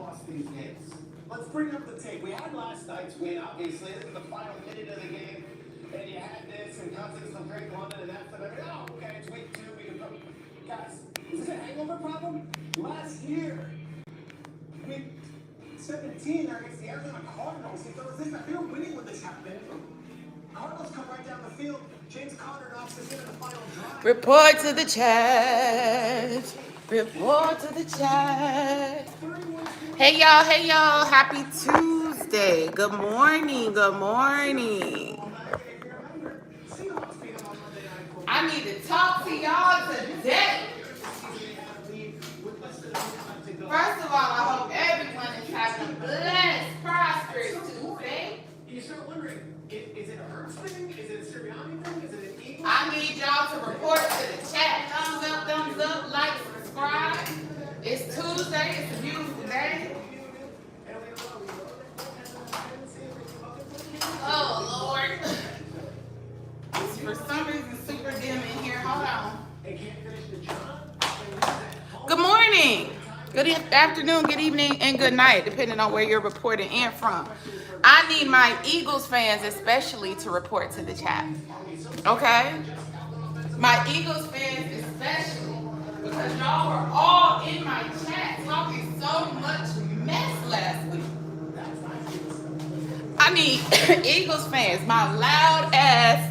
lost these games. Let's bring up the tape. We had last night's win, obviously. This is the final minute of the game. And you had this, and Cousins from Drake London, and that's the memory. Oh, okay, it's week 2. We can put... Guys, is this a hangover problem? Last year, week 17, against the Arizona Cardinals, if there was this, they were winning when this happened. Cardinals come right down the field. James Conner knocks us in the final drive. Report to the chat. Report to the chat. Hey y'all, happy Tuesday. Good morning, good morning. I need to talk to y'all today. First of all, I hope everyone is having a blessed, prosperous Tuesday. You start wondering, is it a Hertz thing? Is it a Sirianni thing? Is it an Eagle? I need y'all to report to the chat. Thumbs up, like, subscribe. It's Tuesday, it's a beautiful day. Oh, Lord. It's for some reason super dim in here. Hold on. Good morning, good afternoon, good evening, and good night, depending on where you're reporting in from. I need my Eagles fans especially to report to the chat. Okay? My Eagles fans especially, because y'all were all in my chat talking so much mess last week. I need Eagles fans, my loud ass,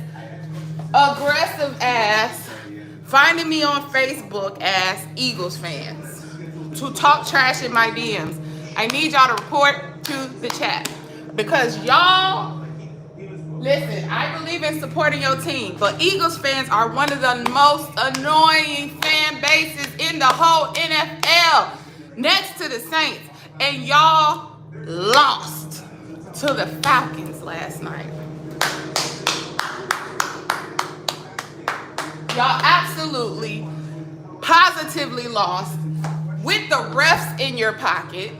aggressive ass, finding me on Facebook as Eagles fans to talk trash in my DMs. I need y'all to report to the chat because y'all, listen, I believe in supporting your team, but Eagles fans are one of the most annoying fan bases in the whole NFL next to the Saints, and y'all lost to the Falcons last night. Y'all absolutely, positively lost with the refs in your pocket,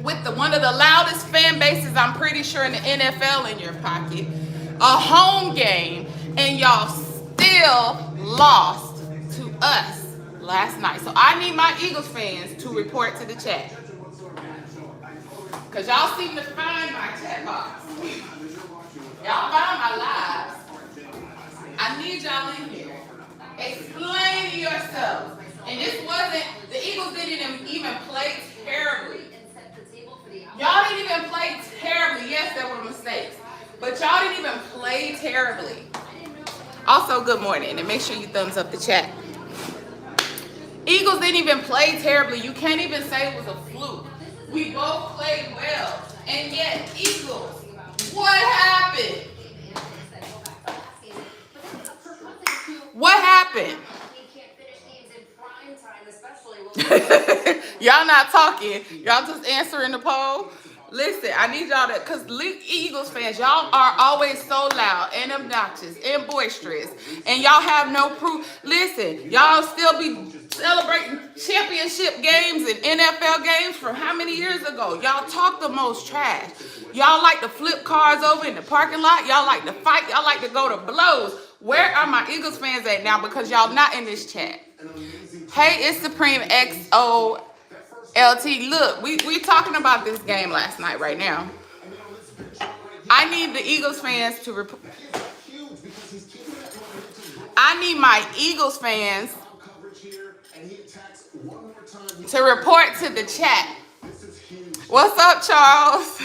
with one of the loudest fan bases, I'm pretty sure, in the NFL in your pocket, a home game, and y'all still lost to us last night. So I need my Eagles fans to report to the chat. Because y'all seem to find my chat box. Y'all find my lives. I need y'all in here. Explain yourselves. And this wasn't, the Eagles didn't even play terribly. Y'all didn't even play terribly. Yes, there were mistakes. But y'all didn't even play terribly. Also, good morning. And make sure you thumbs up the chat. Eagles didn't even play terribly. You can't even say it was a fluke. We both played well. And yet, Eagles, what happened? What happened? Y'all not talking. Y'all just answering the poll. Listen, I need y'all to, because Eagles fans, y'all are always so loud and obnoxious and boisterous, and y'all have no proof. Listen, y'all still be celebrating championship games and NFL games from how many years ago? Y'all talk the most trash. Y'all like to flip cars over in the parking lot. Y'all like to fight. Y'all like to go to blows. Where are my Eagles fans at now? Because y'all not in this chat. Hey, it's Supreme XOLT. Look, we talking about this game last night right now. I need the Eagles fans to report. I need my Eagles fans to report to the chat. What's up, Charles?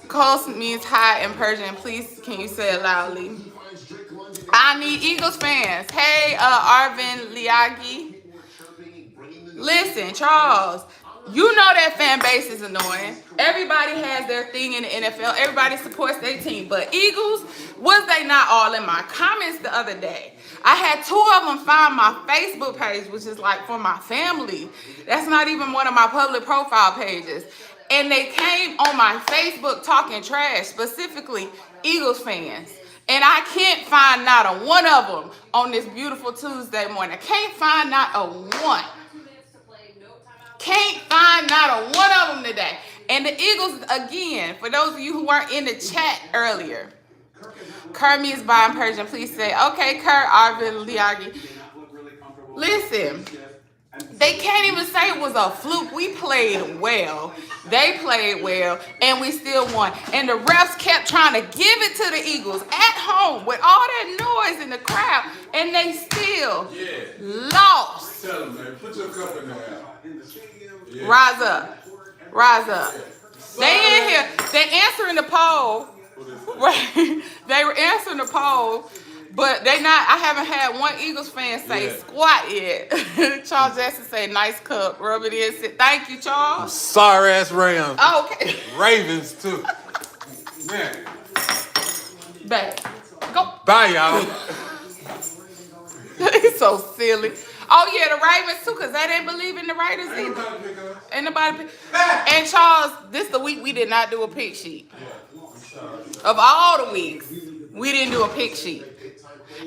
Close means hi in Persian. Please, can you say it loudly? I need Eagles fans. Hey, Arvin Liagi. Listen, Charles, you know that fan base is annoying. Everybody has their thing in the NFL. Everybody supports their team. But Eagles, was they not all in my comments the other day? I had 2 of them find my Facebook page, which is like for my family. That's not even one of my public profile pages. And they came on my Facebook talking trash, specifically Eagles fans. And I can't find not a one of them on this beautiful Tuesday morning. I can't find not a one. Can't find not a one of them today. And the Eagles, again, for those of you who weren't in the chat earlier, Kermit is buying Persian. Please say, okay, Kurt, Arvin, Liagi. Listen, They can't even say it was a fluke. We played well. They played well, and we still won. And the refs kept trying to give it to the Eagles at home with all that noise in the crowd, and they still lost. Tell them, man, put your cup in there. Yeah. Rise up. Rise up. They in here. They answering the poll. Right. They were answering the poll. But they not. I haven't had one Eagles fan say squat yet. Charles Jackson say nice cup. Rub it in. Sit. Thank you, Charles. Sorry ass Rams. Oh, okay. Ravens too. Man. Back. Go. Bye, y'all. He's so silly. Oh yeah, the Ravens too, cause they didn't believe in the Raiders either. Ain't nobody pick. And Charles, this the week we did not do a pick sheet. Of all the weeks, we didn't do a pick sheet.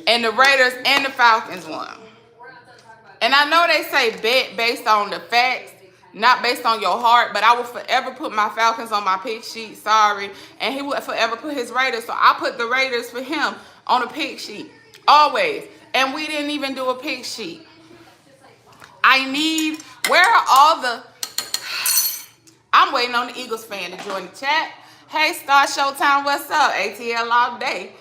And the Raiders and the Falcons won. And I know they say bet based on the facts, not based on your heart, but I will forever put my Falcons on my pick sheet. Sorry. And he would forever put his Raiders. So I put the Raiders for him on a pick sheet. Always. And we didn't even do a pick sheet. Where are all the... I'm waiting on the Eagles fan to join the chat. Hey, Star Showtime, what's up? ATL all day.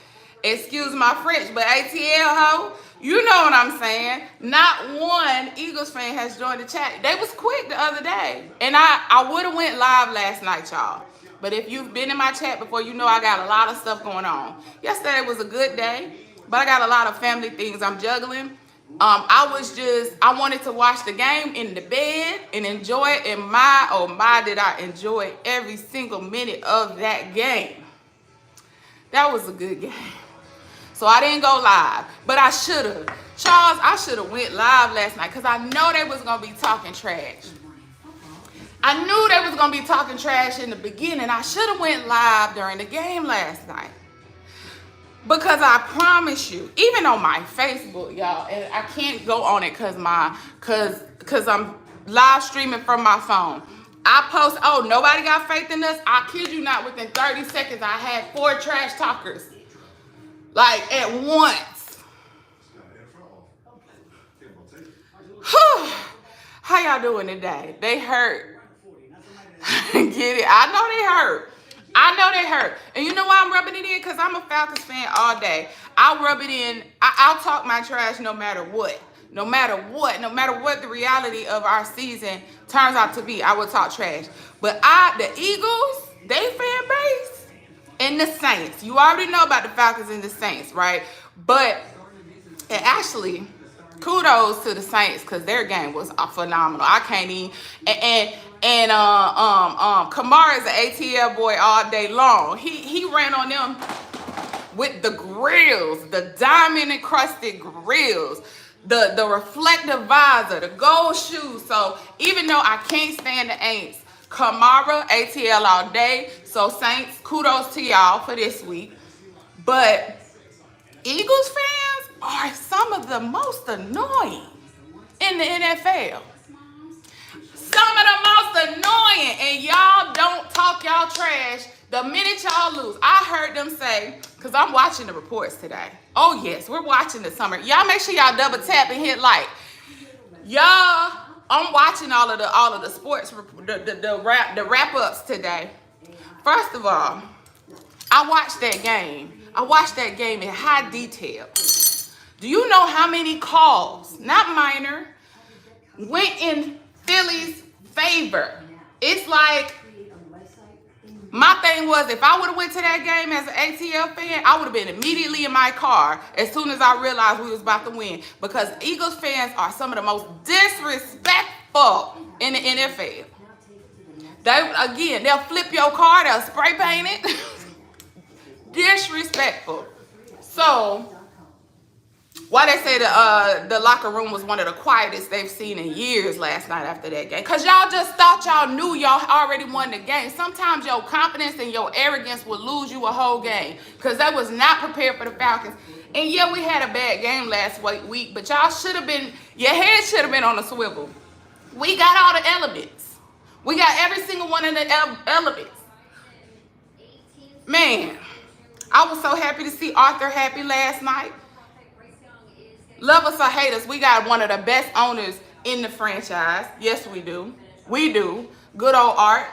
Excuse my French, but ATL, ho, you know what I'm saying. Not one Eagles fan has joined the chat. They was quick the other day. And I would have went live last night, y'all. But if you've been in my chat before, you know I got a lot of stuff going on. Yesterday was a good day, but I got a lot of family things I'm juggling. I wanted to watch the game in the bed and enjoy it. And did I enjoy every single minute of that game. That was a good game. So I didn't go live, but I should have. Charles, I should have went live last night because I know they was going to be talking trash. I knew they was going to be talking trash in the beginning. I should have went live during the game last night. Because I promise you, even on my Facebook, y'all, and I can't go on it because I'm live streaming from my phone. I post, oh, nobody got faith in us. I kid you not, within 30 seconds, I had 4 trash talkers. Like, at once. How y'all doing today? They hurt. Get it? I know they hurt. And you know why I'm rubbing it in? Because I'm a Falcons fan all day. I'll rub it in. I'll talk my trash no matter what. No matter what the reality of our season turns out to be, I will talk trash. But the Eagles, they fan base, and the Saints. You already know about the Falcons and the Saints, right? But actually, kudos to the Saints because their game was phenomenal. I can't even. And Kamara is an ATL boy all day long. He ran on them with the grills, the diamond encrusted grills, the reflective visor, the gold shoes. So even though I can't stand the Aints, Kamara, ATL all day. So Saints, kudos to y'all for this week. But Eagles fans are some of the most annoying in the NFL. Some of the most annoying, and y'all don't talk y'all trash the minute y'all lose. I heard them say, because I'm watching the reports today. Oh yes, we're watching the summer. Y'all make sure y'all double tap and hit like. Y'all, I'm watching all of the sports, the wrap ups today. First of all, I watched that game. I watched that game in high detail. Do you know how many calls, not minor, went in Philly's favor? It's like, my thing was, if I would have went to that game as an ATL fan, I would have been immediately in my car as soon as I realized we was about to win. Because Eagles fans are some of the most disrespectful in the NFL. They'll flip your car, they'll spray paint it. Disrespectful. So, why they say the locker room was one of the quietest they've seen in years last night after that game. Because y'all just thought y'all knew y'all already won the game. Sometimes your confidence and your arrogance will lose you a whole game. Because they was not prepared for the Falcons. And yeah, we had a bad game last week. But y'all should have been, your head should have been on a swivel. We got all the elements. We got every single one of the elements. Man, I was so happy to see Arthur happy last night. Love us or hate us, we got one of the best owners in the franchise. Yes, we do. We do. Good old Art.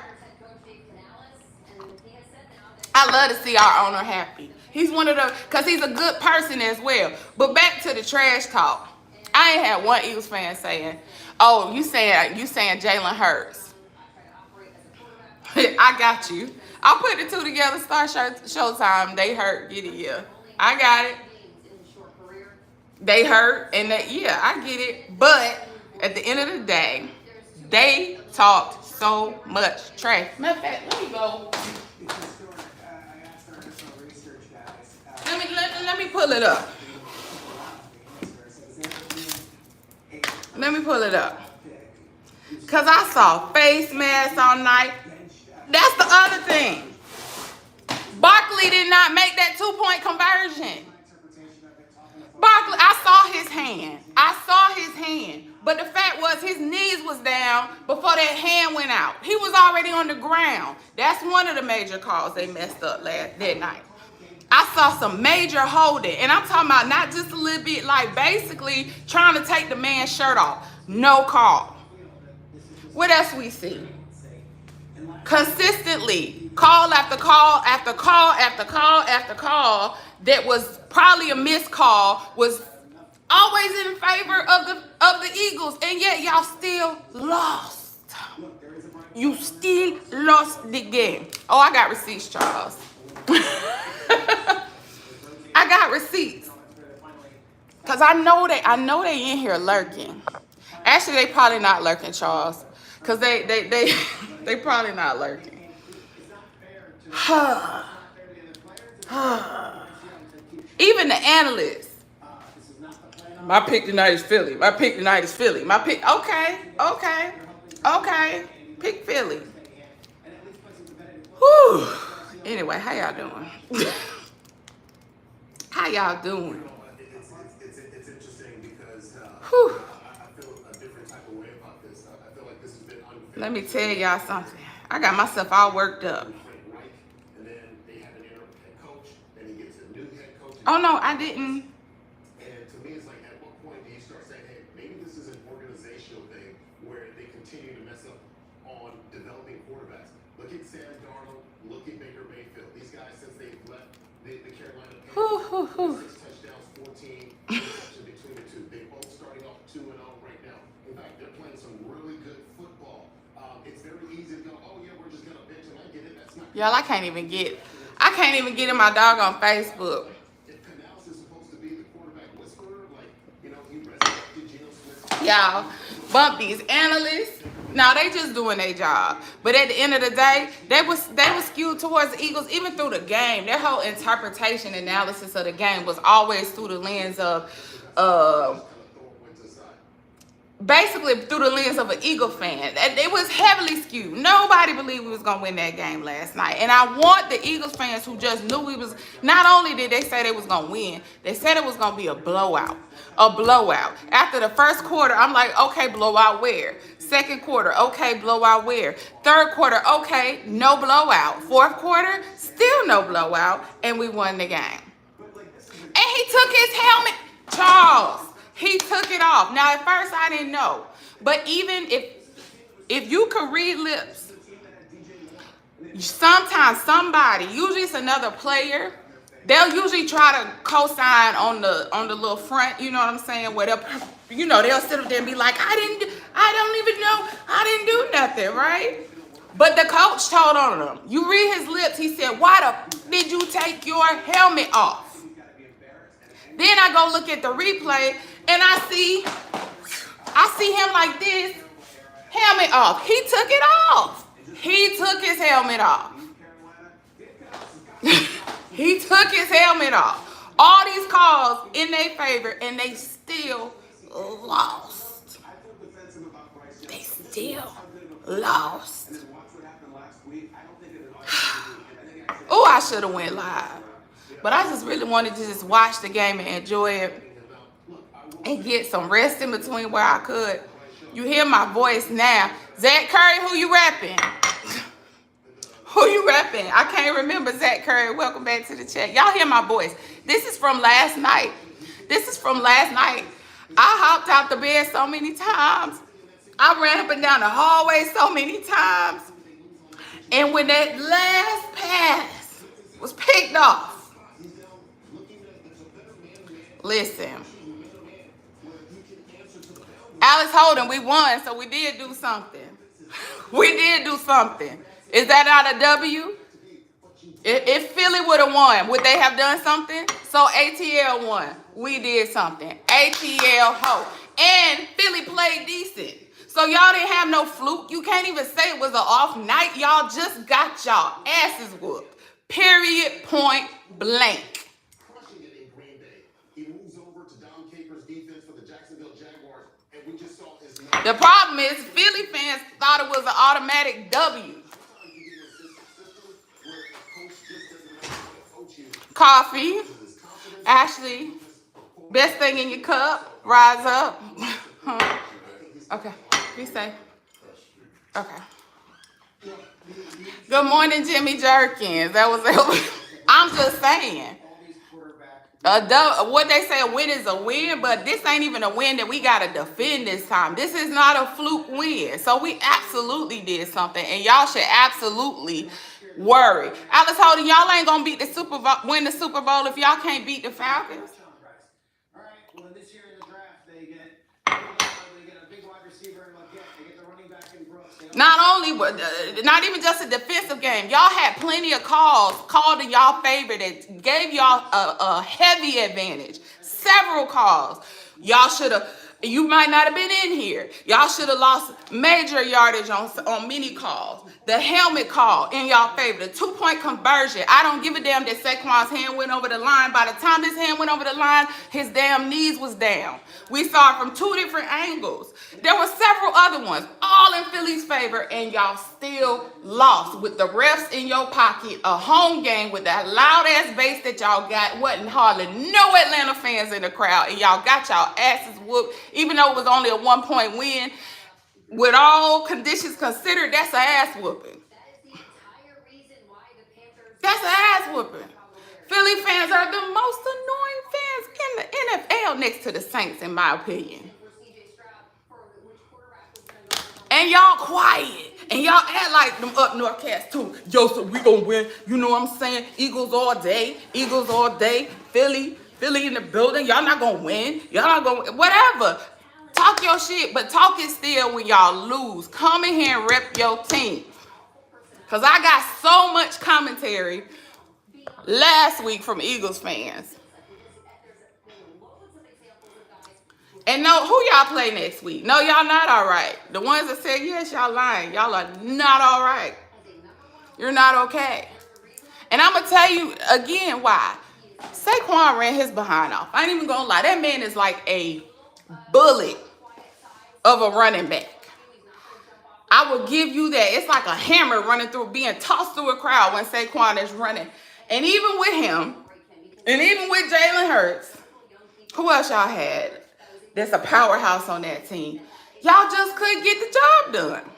I love to see our owner happy. He's one of the, because he's a good person as well. But back to the trash talk. I ain't had one Eagles fan saying, oh, you saying Jalen Hurts. I got you. I'll put the two together, start Showtime. They hurt, get it, yeah. I got it. They hurt, and yeah, I get it. But at the end of the day, they talked so much trash. Matter of fact, let me go. Let me pull it up. Let me pull it up. Because I saw face masks all night. That's the other thing. Barkley did not make that 2-point conversion. Barkley, I saw his hand. But the fact was his knees was down before that hand went out. He was already on the ground. That's one of the major calls they messed up that night. I saw some major holding. And I'm talking about not just a little bit, like basically trying to take the man's shirt off. No call. What else we see? Consistently, call after call after call after call after call that was probably a missed call was always in favor of the Eagles, and yet y'all still lost. You still lost the game. Oh, I got receipts, Charles. I got receipts. Cause I know they in here lurking. Actually, they probably not lurking, Charles. Cause they probably not lurking. Even the analysts. My pick tonight is Philly. Okay. Pick Philly. Whew. Anyway, how y'all doing? How y'all doing? It's interesting because Whew. I feel a different type of way about this. I feel like this has been unfair. Let me tell y'all something. I got myself all worked up. And then they have an interim head coach, then he gets a new head coach. Oh no, I didn't. And to me, it's like, at what point do you start saying, hey, maybe this is an organizational thing where they continue to mess up on developing quarterbacks? Look at Sam Darnold, look at Baker Mayfield. These guys, since they've left the Carolina Panthers, 6 touchdowns, 14 interceptions between the two. They're both starting off 2-0 right now. In fact, they're playing some really good football. It's very easy to go, oh yeah, we're just gonna bench him. I get it. That's not. Y'all, I can't even get in my dog on Facebook. If Canals is supposed to be the quarterback whisperer, like, you know, he resurrected Geno Smith. Y'all, bump these analysts. No, they just doing their job. But at the end of the day, they was skewed towards the Eagles even through the game. Their whole interpretation analysis of the game was always through the lens of basically through the lens of an Eagle fan. It was heavily skewed. Nobody believed we was going to win that game last night. And I want the Eagles fans who just knew we was, not only did they say they was going to win, they said it was going to be a blowout. A blowout. After the first quarter, I'm like, okay, blowout where? Second quarter, okay, blowout where? Third quarter, okay, no blowout. Fourth quarter, still no blowout, and we won the game. And he took his helmet, Charles. He took it off. Now, at first, I didn't know. But even if you could read lips, sometimes somebody, usually it's another player, they'll usually try to co-sign on the little front, you know what I'm saying? Where they'll sit up there and be like, I don't even know, I didn't do nothing, right? But the coach told on him. You read his lips, he said, why the did you take your helmet off? Then I go look at the replay and I see him like this, helmet off. He took it off. He took his helmet off. He took his helmet off. All these calls in their favor, and they still lost. They still lost. Oh, I should have went live. But I just really wanted to just watch the game and enjoy it and get some rest in between where I could. You hear my voice now. Zach Curry, who you rapping? Who you repping? I can't remember Zach Curry. Welcome back to the chat. Y'all hear my voice. This is from last night. I hopped out the bed so many times. I ran up and down the hallway so many times. And when that last pass was picked off, listen, Alex Holden, we won, so we did do something. We did do something. Is that not a W? If Philly would have won, would they have done something? So ATL won. We did something. ATL ho. And Philly played decent. So y'all didn't have no fluke. You can't even say it was an off night. Y'all just got y'all asses whooped. Period. Point blank. The problem is Philly fans thought it was an automatic W. Coffee. Ashley, best thing in your cup. Rise up. Okay. Be safe. Okay. Good morning, Jimmy Jerkins. That was it. I'm just saying. What they say, a win is a win, but this ain't even a win that we got to defend this time. This is not a fluke win. So we absolutely did something, and y'all should absolutely worry. Alex Holden, y'all ain't going to win the Super Bowl if y'all can't beat the Falcons. All right, well, this year in the draft, they get a big wide receiver in Leggett. They get the running back in Brooks. Not even just a defensive game. Y'all had plenty of calls called in y'all favor that gave y'all a heavy advantage. Several calls. Y'all should have. You might not have been in here. Y'all should have lost major yardage on many calls. The helmet call in y'all favor. The 2-point conversion. I don't give a damn that Saquon's hand went over the line. By the time his hand went over the line, his damn knees was down. We saw it from 2 different angles. There were several other ones, all in Philly's favor, and y'all still lost with the refs in your pocket. A home game with that loud-ass bass that y'all got. Wasn't hardly no Atlanta fans in the crowd, and y'all got y'all asses whooped, even though it was only a 1-point win. With all conditions considered, that's an ass whooping. That's an ass whooping. Philly fans are the most annoying fans in the NFL next to the Saints, in my opinion. And y'all quiet. And y'all act like them up north cats too. Yo, so we gonna win. You know what I'm saying? Eagles all day. Eagles all day. Philly in the building. Y'all not gonna win. Y'all not gonna whatever. Talk your shit, but talk it still when y'all lose. Come in here and rep your team. Because I got so much commentary last week from Eagles fans. And no, who y'all play next week? No, y'all not all right. The ones that said yes, y'all lying. Y'all are not all right. You're not okay. And I'm going to tell you again why. Saquon ran his behind off. I ain't even going to lie. That man is like a bullet of a running back. I will give you that. It's like a hammer running through, being tossed through a crowd when Saquon is running. And even with him, and even with Jalen Hurts, who else y'all had? There's a powerhouse on that team. Y'all just couldn't get the job done.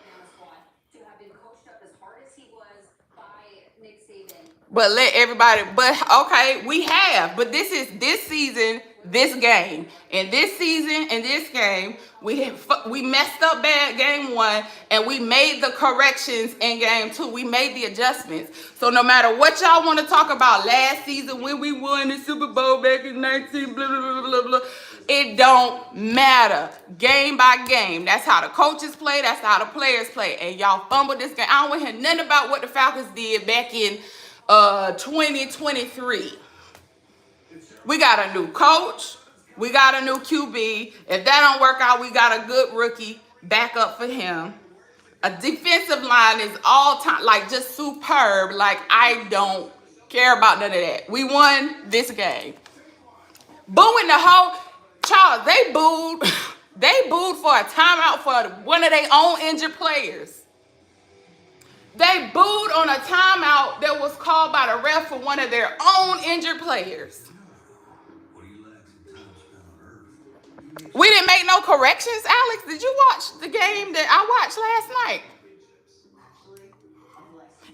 But let everybody, okay, we have. But this is this season, this game. And this season, in this game, we messed up bad game 1, and we made the corrections in game 2. We made the adjustments. So no matter what y'all want to talk about last season, when we won the Super Bowl back in 19, blah, blah, blah, blah, blah, it don't matter. Game by game. That's how the coaches play. That's how the players play. And y'all fumbled this game. I don't want to hear nothing about what the Falcons did back in 2023. We got a new coach. We got a new QB. If that don't work out, we got a good rookie backup for him. A defensive line is all time, like just superb. Like I don't care about none of that. We won this game. Booing the whole Charles, they booed for a timeout for one of their own injured players. They booed on a timeout that was called by the ref for one of their own injured players. We didn't make no corrections, Alex. Did you watch the game that I watched last night?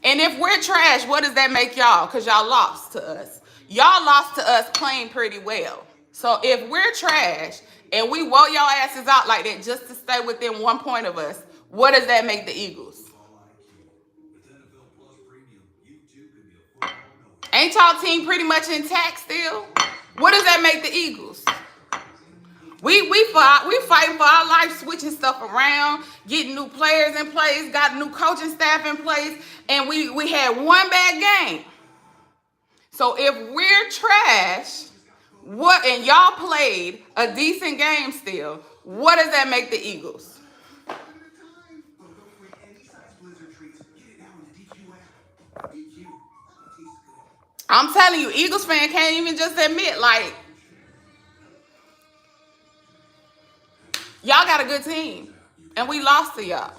And if we're trash, what does that make y'all? Because y'all lost to us. Y'all lost to us playing pretty well. So if we're trash and we wore your asses out like that just to stay within 1 point of us, what does that make the Eagles? Ain't y'all team pretty much intact still? What does that make the Eagles? We fighting for our life, switching stuff around, getting new players in place, got new coaching staff in place, and we had one bad game. So if we're trash, and y'all played a decent game still, what does that make the Eagles? I'm telling you, Eagles fan can't even just admit, like, y'all got a good team, and we lost to y'all.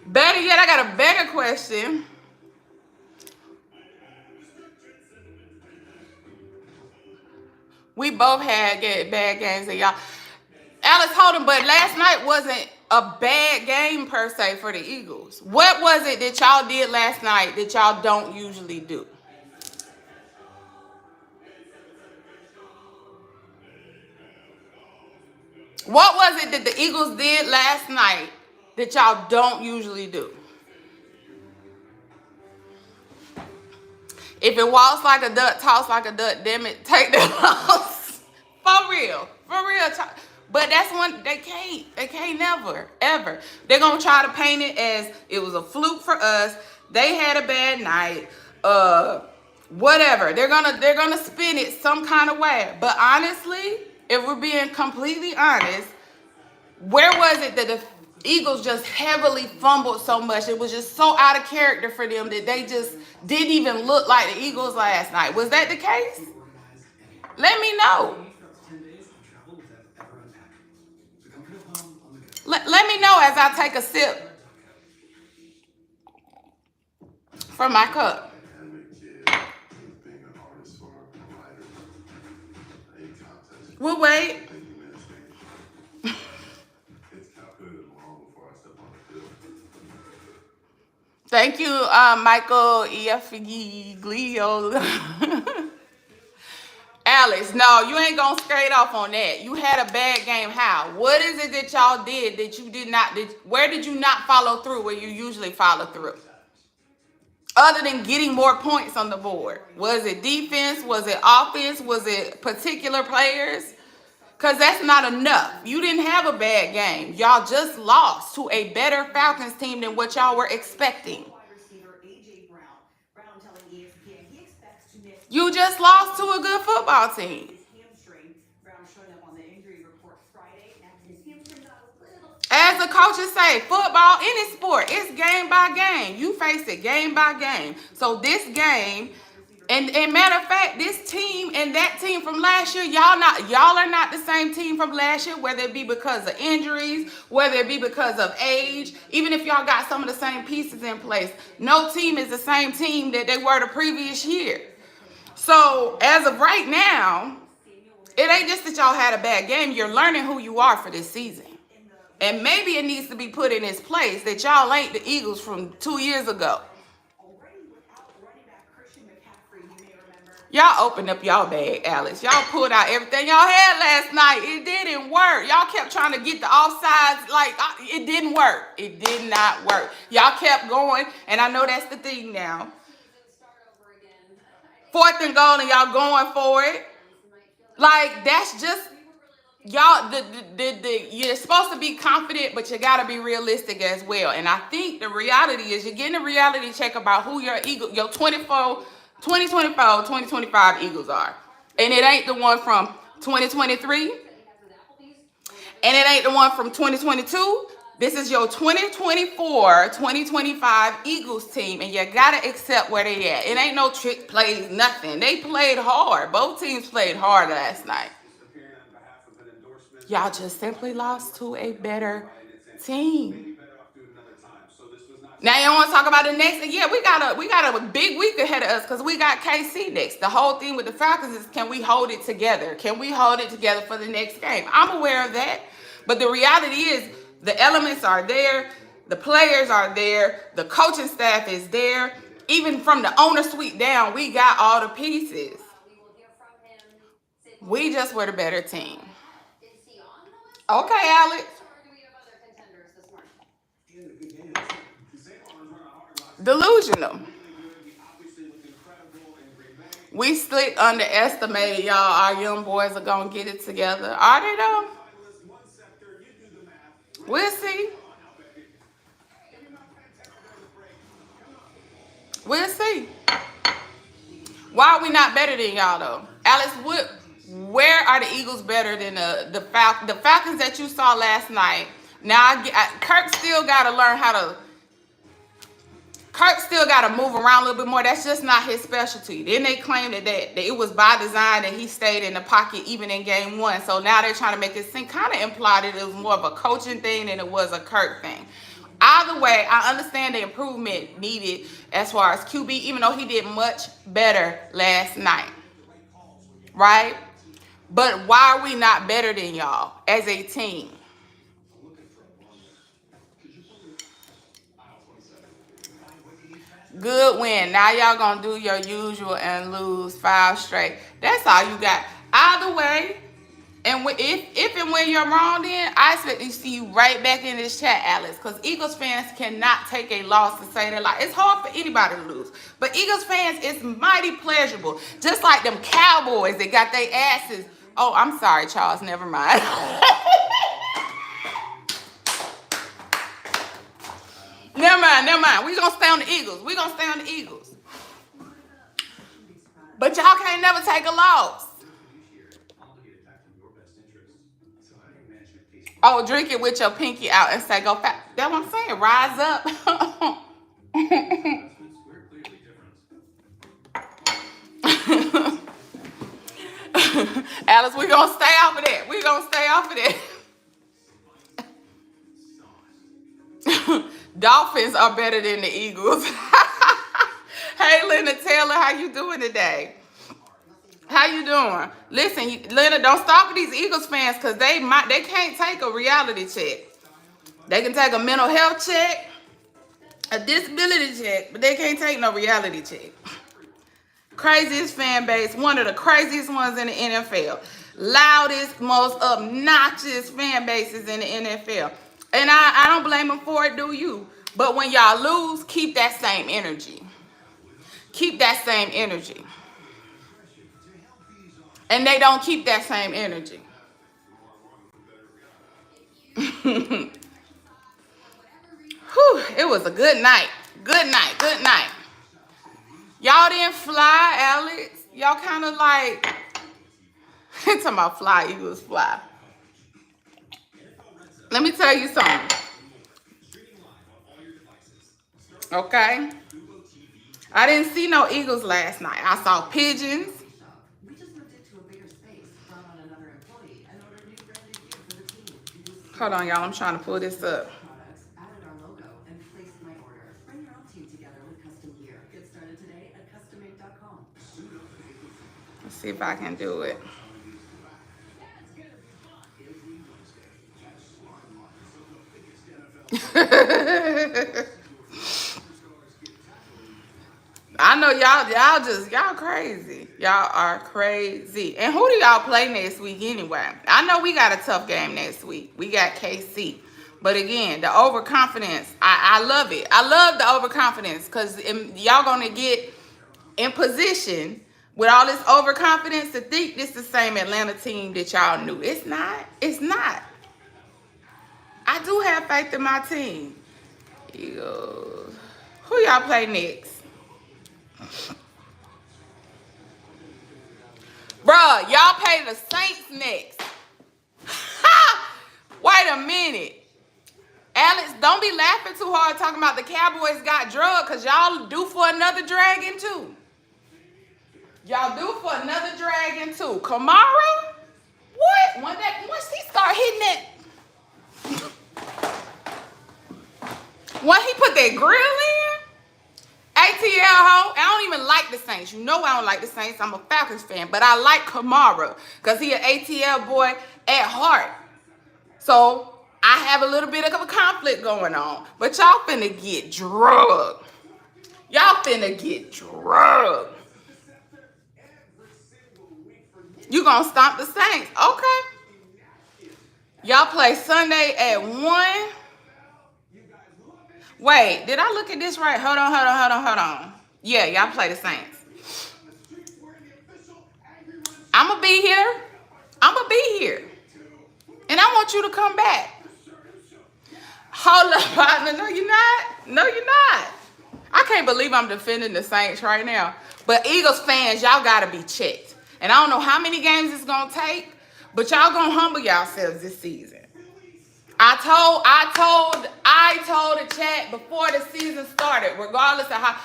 Better yet, I got a better question. We both had bad games, and y'all. Alex Holden, but last night wasn't a bad game per se for the Eagles. What was it that y'all did last night that y'all don't usually do? What was it that the Eagles did last night that y'all don't usually do? If it walks like a duck, talks like a duck, damn it, take that loss. For real. But that's one, they can't never, ever. They're going to try to paint it as it was a fluke for us. They had a bad night. Whatever. They're gonna spin it some kind of way. But honestly, if we're being completely honest, where was it that the Eagles just heavily fumbled so much? It was just so out of character for them that they just didn't even look like the Eagles last night. Was that the case? Let me know. Let me know as I take a sip from my cup. We'll wait. Thank you, Michael Efiglio. Alex, no, you ain't gonna skate off on that. You had a bad game. How? What is it that y'all did that you did not? Where did you not follow through where you usually follow through? Other than getting more points on the board. Was it defense? Was it offense? Was it particular players? Because that's not enough. You didn't have a bad game. Y'all just lost to a better Falcons team than what y'all were expecting. You just lost to a good football team. As the coaches say, football, any sport, it's game by game. You face it game by game. So this game, and matter of fact, this team and that team from last year, y'all are not the same team from last year, whether it be because of injuries, whether it be because of age, even if y'all got some of the same pieces in place. No team is the same team that they were the previous year. So as of right now, it ain't just that y'all had a bad game. You're learning who you are for this season. And maybe it needs to be put in its place that y'all ain't the Eagles from 2 years ago. Y'all opened up y'all bag, Alex. Y'all pulled out everything y'all had last night. It didn't work. Y'all kept trying to get the offsides. It didn't work. It did not work. Y'all kept going, and I know that's the thing now. 4th and goal, and y'all going for it. That's just y'all. You're supposed to be confident, but you gotta be realistic as well. And I think the reality is you're getting a reality check about who your 2025 Eagles are, and it ain't the one from 2023, and it ain't the one from 2022. This is your 2024-2025 Eagles team, and you got to accept where they at. It ain't no trick plays, nothing. They played hard. Both teams played hard last night. Y'all just simply lost to a better team. Now you want to talk about the next? Yeah, we got a big week ahead of us because we got KC next. The whole thing with the Falcons is, can we hold it together? Can we hold it together for the next game? I'm aware of that, but the reality is the elements are there, the players are there, the coaching staff is there. Even from the owner suite down, we got all the pieces. We just were the better team. Okay, Alex. Delusional. We slick underestimated y'all. Our young boys are gonna get it together. Are they though? We'll see. We'll see. Why are we not better than y'all though? Alex, where are the Eagles better than the Falcons that you saw last night? Now Kirk still got to learn how to. Kirk still got to move around a little bit more. That's just not his specialty. Then they claimed that it was by design that he stayed in the pocket even in game one. So now they're trying to make it seem, kind of imply that it was more of a coaching thing than it was a Kirk thing. Either way, I understand the improvement needed as far as QB, even though he did much better last night. Right? But why are we not better than y'all as a team? Good win. Now y'all gonna do your usual and lose 5 straight. That's all you got. Either way, and if and when you're wrong, then I expect to see you right back in this chat, Alex. Because Eagles fans cannot take a loss to say they're like, it's hard for anybody to lose. But Eagles fans, it's mighty pleasurable. Just like them Cowboys that got their asses. Oh, I'm sorry, Charles. Never mind. Never mind. We're going to stay on the Eagles. But y'all can't never take a loss. Oh, drink it with your pinky out and say, go fast. That's what I'm saying. Rise up. Alice, we're going to stay off of that. Dolphins are better than the Eagles. Hey, Linda Taylor, how you doing today? How you doing? Listen, Linda, don't stop with these Eagles fans because they can't take a reality check. They can take a mental health check, a disability check, but they can't take no reality check. Craziest fan base, one of the craziest ones in the NFL. Loudest, most obnoxious fan bases in the NFL. And I don't blame them for it, do you? But when y'all lose, keep that same energy. Keep that same energy. And they don't keep that same energy. Whew, it was a good night. Good night. Y'all didn't fly, Alex. Y'all kind of like, talking about fly, Eagles fly. Let me tell you something. Okay? I didn't see no Eagles last night. I saw pigeons. Hold on, y'all. I'm trying to pull this up. Let's see if I can do it. I know y'all crazy. Y'all are crazy. And who do y'all play next week anyway? I know we got a tough game next week. We got KC. But again, the overconfidence, I love it. I love the overconfidence because y'all going to get in position with all this overconfidence to think this is the same Atlanta team that y'all knew. It's not. It's not. I do have faith in my team. Eagles. Who y'all play next? Bruh, y'all pay the Saints next. Wait a minute. Alex, don't be laughing too hard talking about the Cowboys got drugged because y'all due for another dragon too. Y'all due for another dragon too. Kamara? What? Once he start hitting that, when he put put that grill in? ATL ho. I don't even like the Saints. You know I don't like the Saints. I'm a Falcons fan. But I like Kamara because he an ATL boy at heart. So I have a little bit of a conflict going on. But y'all finna get drugged. Y'all finna get drugged. You gonna stomp the Saints. Okay. Y'all play Sunday at 1. Wait, did I look at this right? Hold on. Yeah, y'all play the Saints. I'ma be here. And I want you to come back. Hold up, partner. No, you're not. I can't believe I'm defending the Saints right now. But Eagles fans, y'all gotta be checked. And I don't know how many games it's gonna take, but y'all gonna humble yourselves this season. I told the chat before the season started, regardless of how,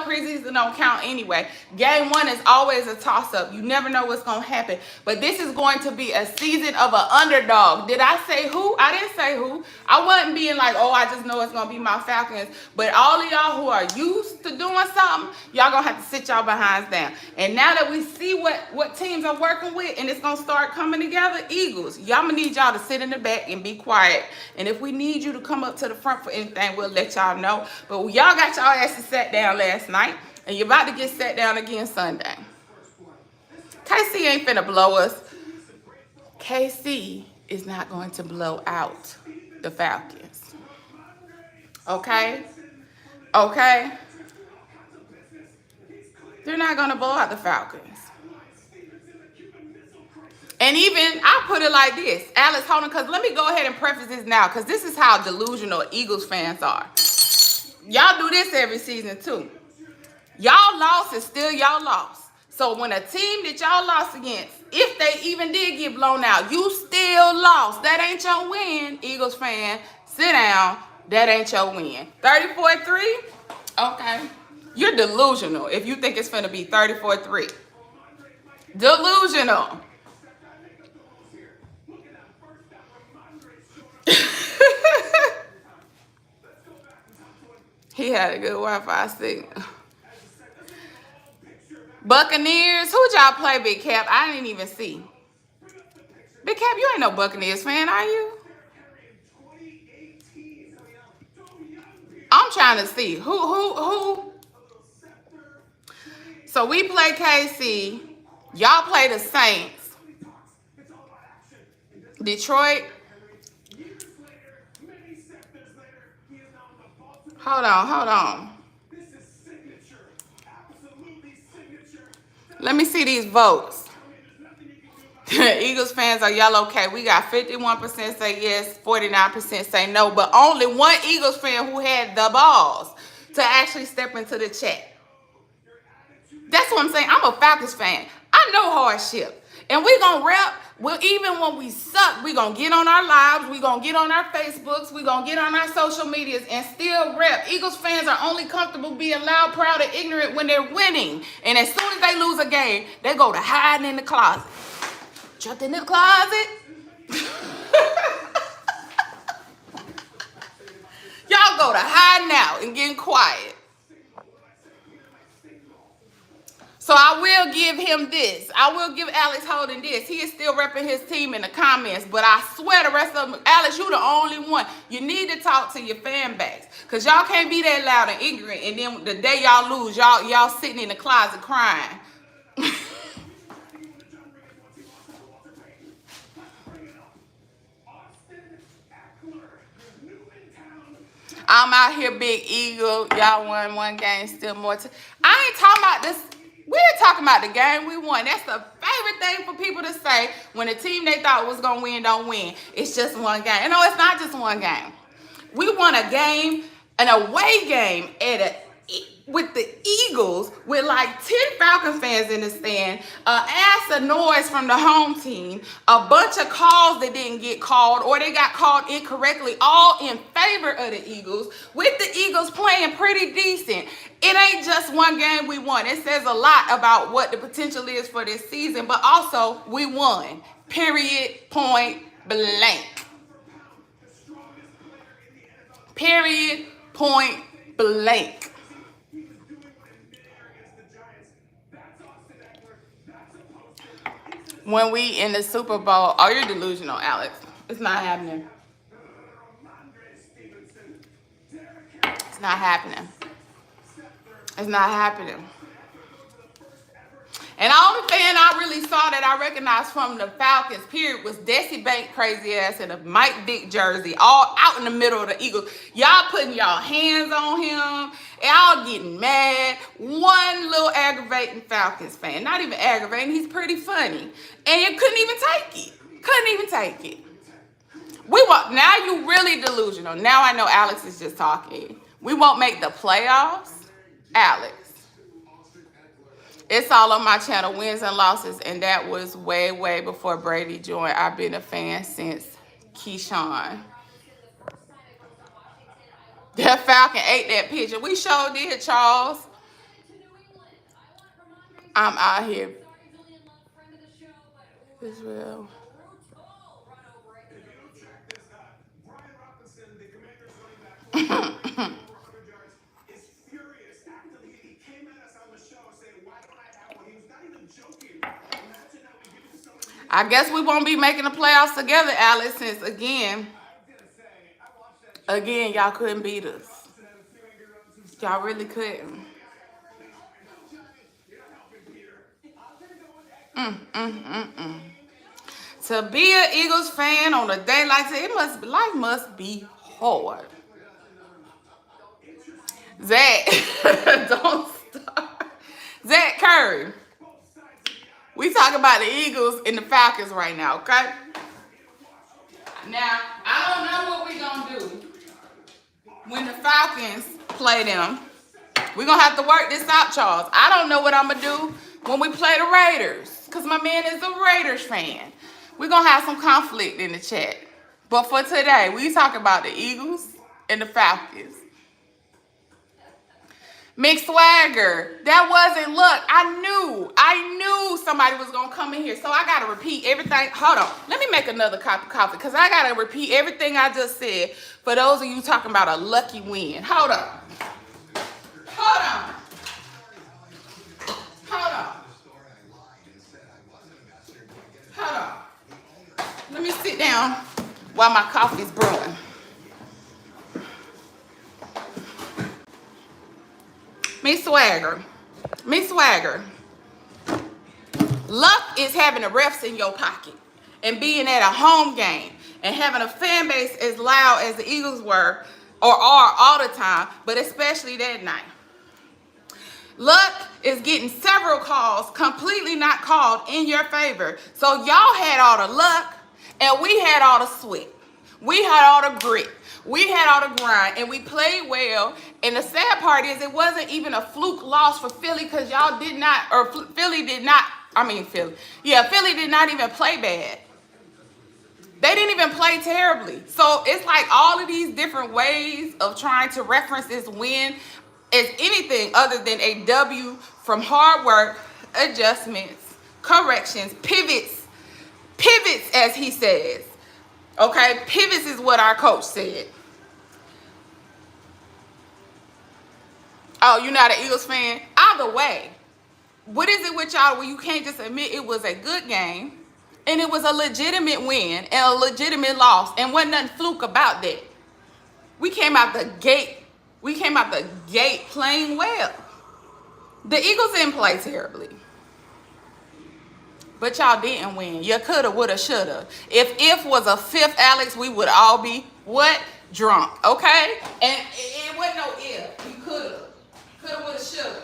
preseason don't count anyway. Game 1 is always a toss-up. You never know what's going to happen. But this is going to be a season of an underdog. Did I say who? I didn't say who. I wasn't being like, oh, I just know it's going to be my Falcons. But all of y'all who are used to doing something, y'all going to have to sit y'all behinds down. And now that we see what teams are working with and it's going to start coming together, Eagles, y'all going to need y'all to sit in the back and be quiet. And if we need you to come up to the front for anything, we'll let y'all know. But y'all got y'all asses sat down last night, and you're about to get sat down again Sunday. KC ain't finna blow us. KC is not going to blow out the Falcons. Okay? They're not going to blow out the Falcons. And even, I'll put it like this. Alex, hold on, because let me go ahead and preface this now, because this is how delusional Eagles fans are. Y'all do this every season, too. Y'all loss is still y'all loss. So when a team that y'all lost against, if they even did get blown out, you still lost. That ain't your win, Eagles fan. Sit down. That ain't your win. 34-3? Okay. You're delusional if you think it's going to be 34-3. Delusional. He had a good Wi-Fi signal. Buccaneers, who'd y'all play, Big Cap? I didn't even see. Big Cap, you ain't no Buccaneers fan, are you? I'm trying to see. Who? So we play KC. Y'all play the Saints. Detroit. Hold on. Let me see these votes. Eagles fans are y'all okay. We got 51% say yes, 49% say no, but only one Eagles fan who had the balls to actually step into the chat. That's what I'm saying. I'm a Falcons fan. I know hardship. And we're going to rep. Well, even when we suck, we're going to get on our lives. We're going to get on our Facebooks. We're going to get on our social medias and still rep. Eagles fans are only comfortable being loud, proud, and ignorant when they're winning. And as soon as they lose a game, they go to hiding in the closet. Jumped in the closet. Y'all go to hiding out and getting quiet. So I will give him this. I will give Alex Holden this. He is still repping his team in the comments, but I swear the rest of them, Alex, you the only one. You need to talk to your fan base, because y'all can't be that loud and ignorant, and then the day y'all lose, y'all sitting in the closet crying. I'm out here, Big Eagle. Y'all won one game, still more. I ain't talking about this. We ain't talking about the game we won. That's the favorite thing for people to say when a team they thought was going to win don't win. It's just one game. No, it's not just one game. We won a game, an away game with the Eagles with like 10 Falcons fans in the stand, ass of noise from the home team, a bunch of calls that didn't get called or they got called incorrectly, all in favor of the Eagles, with the Eagles playing pretty decent. It ain't just one game we won. It says a lot about what the potential is for this season, but also we won. Period, point blank. Period, Point blank. When we in the Super Bowl, oh, you're delusional, Alex. It's not happening. It's not happening. It's not happening. And the only fan I really saw that I recognized from the Falcons, period, was Desi Bank crazy ass in a Mike Vick jersey, all out in the middle of the Eagles. Y'all putting y'all hands on him, y'all getting mad. One little aggravating Falcons fan, not even aggravating, he's pretty funny. And you couldn't even take it. Couldn't even take it. Now you really delusional. Now I know Alex is just talking. We won't make the playoffs, Alex. It's all on my channel, wins and losses, and that was way, way before Brady joined. I've been a fan since Keyshawn. That Falcon ate that picture. We sure did, Charles. I'm out here. Israel. I guess we won't be making the playoffs together, Alex, since again, y'all couldn't beat us. Y'all really couldn't. To be an Eagles fan on a day like that, life must be hard. Zach, don't start. Zach Curry. We talk about the Eagles and the Falcons right now, okay? Now, I don't know what we're going to do when the Falcons play them. We're going to have to work this out, Charles. I don't know what I'm going to do when we play the Raiders, because my man is a Raiders fan. We're going to have some conflict in the chat. But for today, we talk about the Eagles and the Falcons. Mick Swagger, that wasn't luck. I knew somebody was going to come in here. So I got to repeat everything. Hold on. Let me make another cup of coffee because I got to repeat everything I just said for those of you talking about a lucky win. Hold on. Hold on. Hold on. Hold on. Let me sit down while my coffee's brewing. Miss Swagger. Luck is having the refs in your pocket and being at a home game and having a fan base as loud as the Eagles were or are all the time, but especially that night. Luck is getting several calls completely not called in your favor. So y'all had all the luck and we had all the sweat. We had all the grit. We had all the grind, and we played well. And the sad part is it wasn't even a fluke loss for Philly because y'all did not, or Philly did not, Philly did not even play bad. They didn't even play terribly. So it's like all of these different ways of trying to reference this win is anything other than a W from hard work, adjustments, corrections, pivots, as he says. Okay, pivots is what our coach said. Oh, you're not an Eagles fan? Either way, what is it with y'all where you can't just admit it was a good game and it was a legitimate win and a legitimate loss and wasn't nothing fluke about that? We came out the gate playing well. The Eagles didn't play terribly. But y'all didn't win. You coulda, woulda, shoulda. If was a fifth, Alex, we would all be what? Drunk, okay? And it wasn't no if. You coulda. Coulda, woulda, shoulda.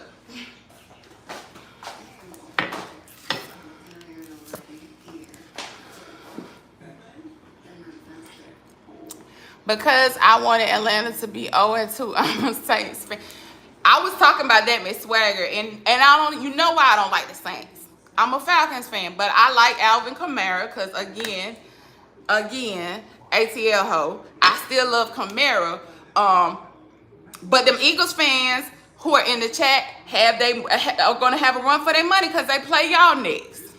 Because I wanted Atlanta to be 0-2. I'm a Saints fan. I was talking about that, Miss Swagger, and you know why I don't like the Saints. I'm a Falcons fan, but I like Alvin Kamara because, again, ATL ho. I still love Kamara. But them Eagles fans who are in the chat are going to have a run for their money because they play y'all next.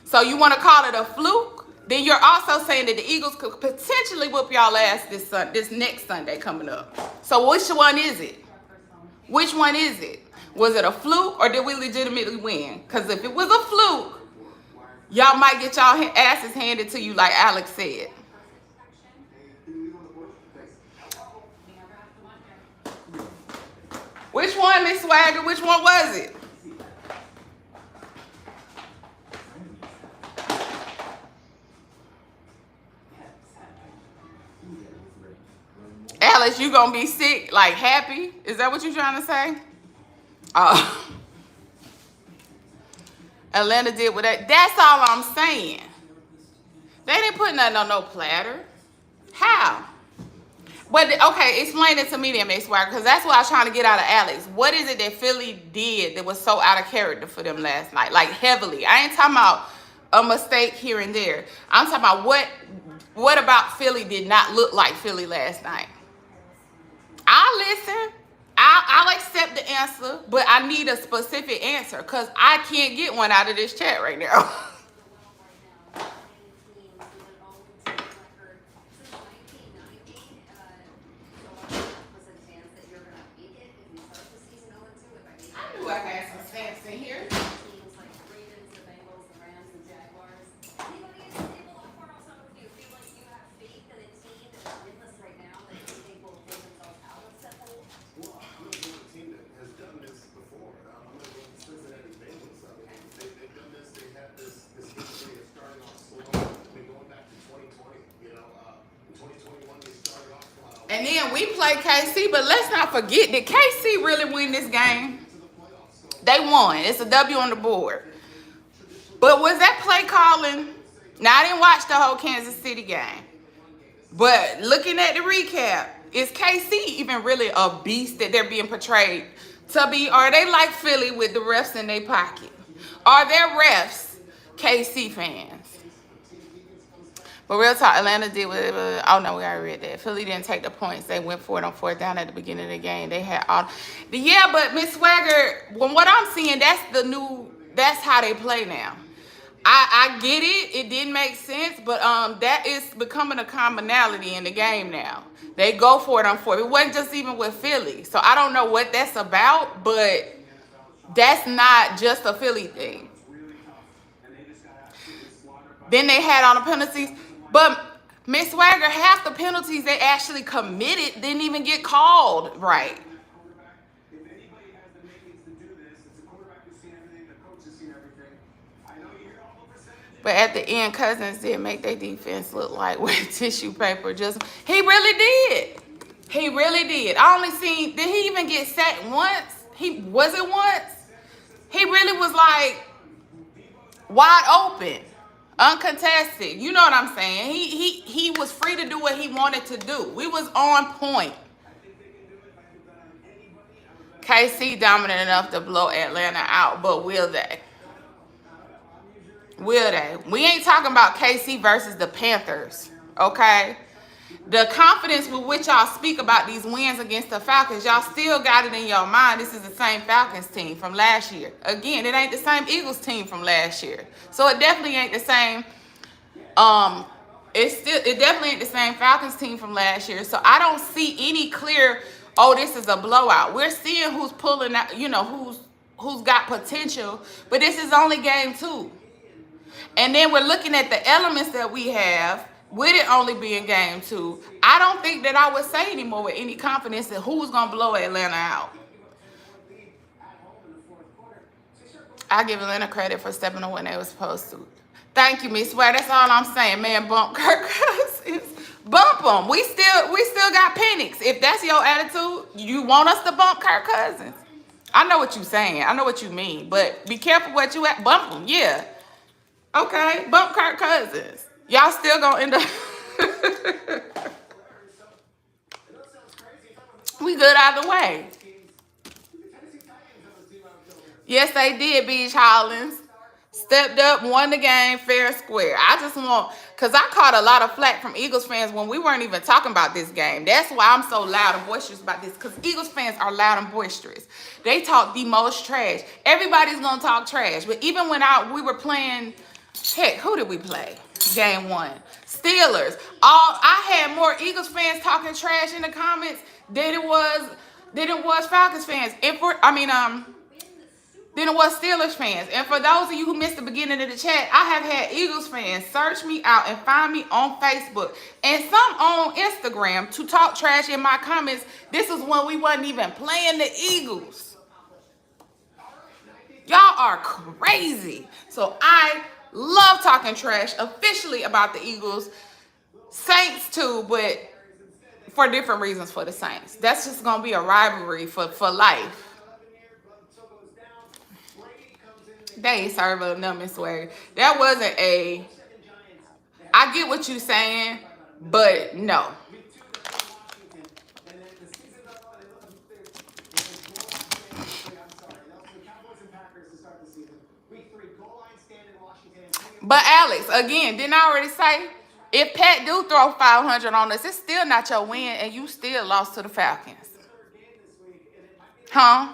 So you want to call it a fluke? then you're also saying that the Eagles could potentially whoop y'all ass this next Sunday coming up. So which one is it? Which one is it? Was it a fluke or did we legitimately win? Because if it was a fluke, y'all might get y'all asses handed to you like Alex said. Which one, Miss Swagger? Which one was it? Alex, you gonna be sick, like happy? Is that what you're trying to say? Atlanta did with that. That's all I'm saying. They didn't put nothing on no platter. How? But okay, explain it to me then, Miss Swagger, because that's what I was trying to get out of Alex. What is it that Philly did that was so out of character for them last night? Like heavily. I ain't talking about a mistake here and there. I'm talking about what about Philly did not look like Philly last night? I'll listen. I'll accept the answer, but I need a specific answer because I can't get one out of this chat right now. I knew I had some stats in here. And then we play KC, but let's not forget that KC really win this game. They won. It's a W on the board. But was that play calling? Now, I didn't watch the whole Kansas City game. But looking at the recap, is KC even really a beast that they're being portrayed to be? Or are they like Philly with the refs in their pocket? Are their refs KC fans? But real talk, Atlanta did with it. Oh, no, we already read that. Philly didn't take the points. They went for it on fourth down at the beginning of the game. They had all. Yeah, but Miss Swagger, from what I'm seeing, that's how they play now. I get it. It didn't make sense, but that is becoming a commonality in the game now. They go for it on fourth. It wasn't just even with Philly. So I don't know what that's about, but that's not just a Philly thing. Then they had all the penalties. But Miss Swagger, half the penalties they actually committed didn't even get called right. But at the end, Cousins did make their defense look like wet tissue paper. He really did. He really did. I only seen, did he even get sacked once? Was it once? He really was like wide open. Uncontested. You know what I'm saying? He was free to do what he wanted to do. We was on point. KC dominant enough to blow Atlanta out, but will they? Will they? We ain't talking about KC versus the Panthers, okay? The confidence with which y'all speak about these wins against the Falcons, y'all still got it in your mind. This is the same Falcons team from last year. Again, it ain't the same Eagles team from last year. So it definitely ain't the same. It definitely ain't the same Falcons team from last year. So I don't see any clear, oh, this is a blowout. We're seeing who's pulling out, you know, who's got potential, but this is only game 2. And then we're looking at the elements that we have. With it only being game 2, I don't think that I would say anymore with any confidence that who's going to blow Atlanta out. I give Atlanta credit for stepping on when they were supposed to. Thank you, Miss Swag. That's all I'm saying, man. Bump Kirk Cousins. Bump them. We still got Penix. If that's your attitude, you want us to bump Kirk Cousins. I know what you're saying. I know what you mean. But be careful what you at. Bump them, yeah. Okay, bump Kirk Cousins. Y'all still gonna end up. We good either way. Yes, they did, Beach Hollins. Stepped up, won the game fair and square. I just want, because I caught a lot of flack from Eagles fans when we weren't even talking about this game. That's why I'm so loud and boisterous about this, because Eagles fans are loud and boisterous. They talk the most trash. Everybody's going to talk trash. But even when we were playing, heck, who did we play? Game 1. Steelers. I had more Eagles fans talking trash in the comments than it was Falcons fans. Than it was Steelers fans. And for those of you who missed the beginning of the chat, I have had Eagles fans search me out and find me on Facebook and some on Instagram to talk trash in my comments. This is when we wasn't even playing the Eagles. Y'all are crazy. So I love talking trash officially about the Eagles. Saints too, but for different reasons for the Saints. That's just going to be a rivalry for life. They ain't serve a number swag. That wasn't a... I get what you're saying, but no. But Alex, again, didn't I already say, if Pat do throw 500 on us, it's still not your win, and you still lost to the Falcons. Huh?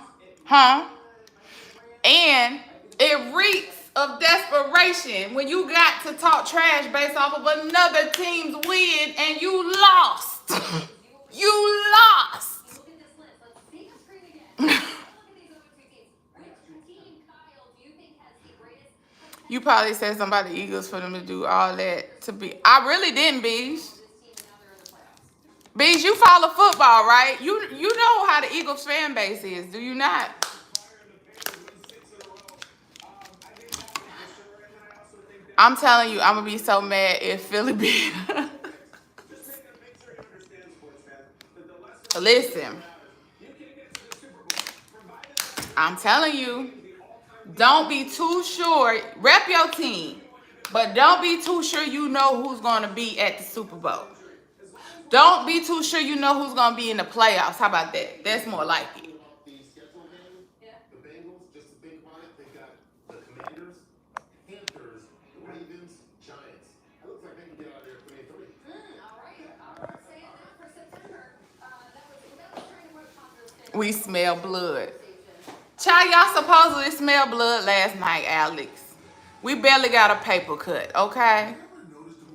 And it reeks of desperation when you got to talk trash based off of another team's win and you lost. You lost. You probably said somebody Eagles for them to do all that to be. I really didn't, Beej. Beej, you follow football, right? You know how the Eagles fan base is, do you not? I'm telling you, I'm going to be so mad if Philly beat. Listen. I'm telling you, don't be too sure. Rep your team. But don't be too sure you know who's going to be at the Super Bowl. Don't be too sure you know who's going to be in the playoffs. How about that? That's more like it. We smell blood. Child, y'all supposedly smell blood last night, Alex. We barely got a paper cut, okay?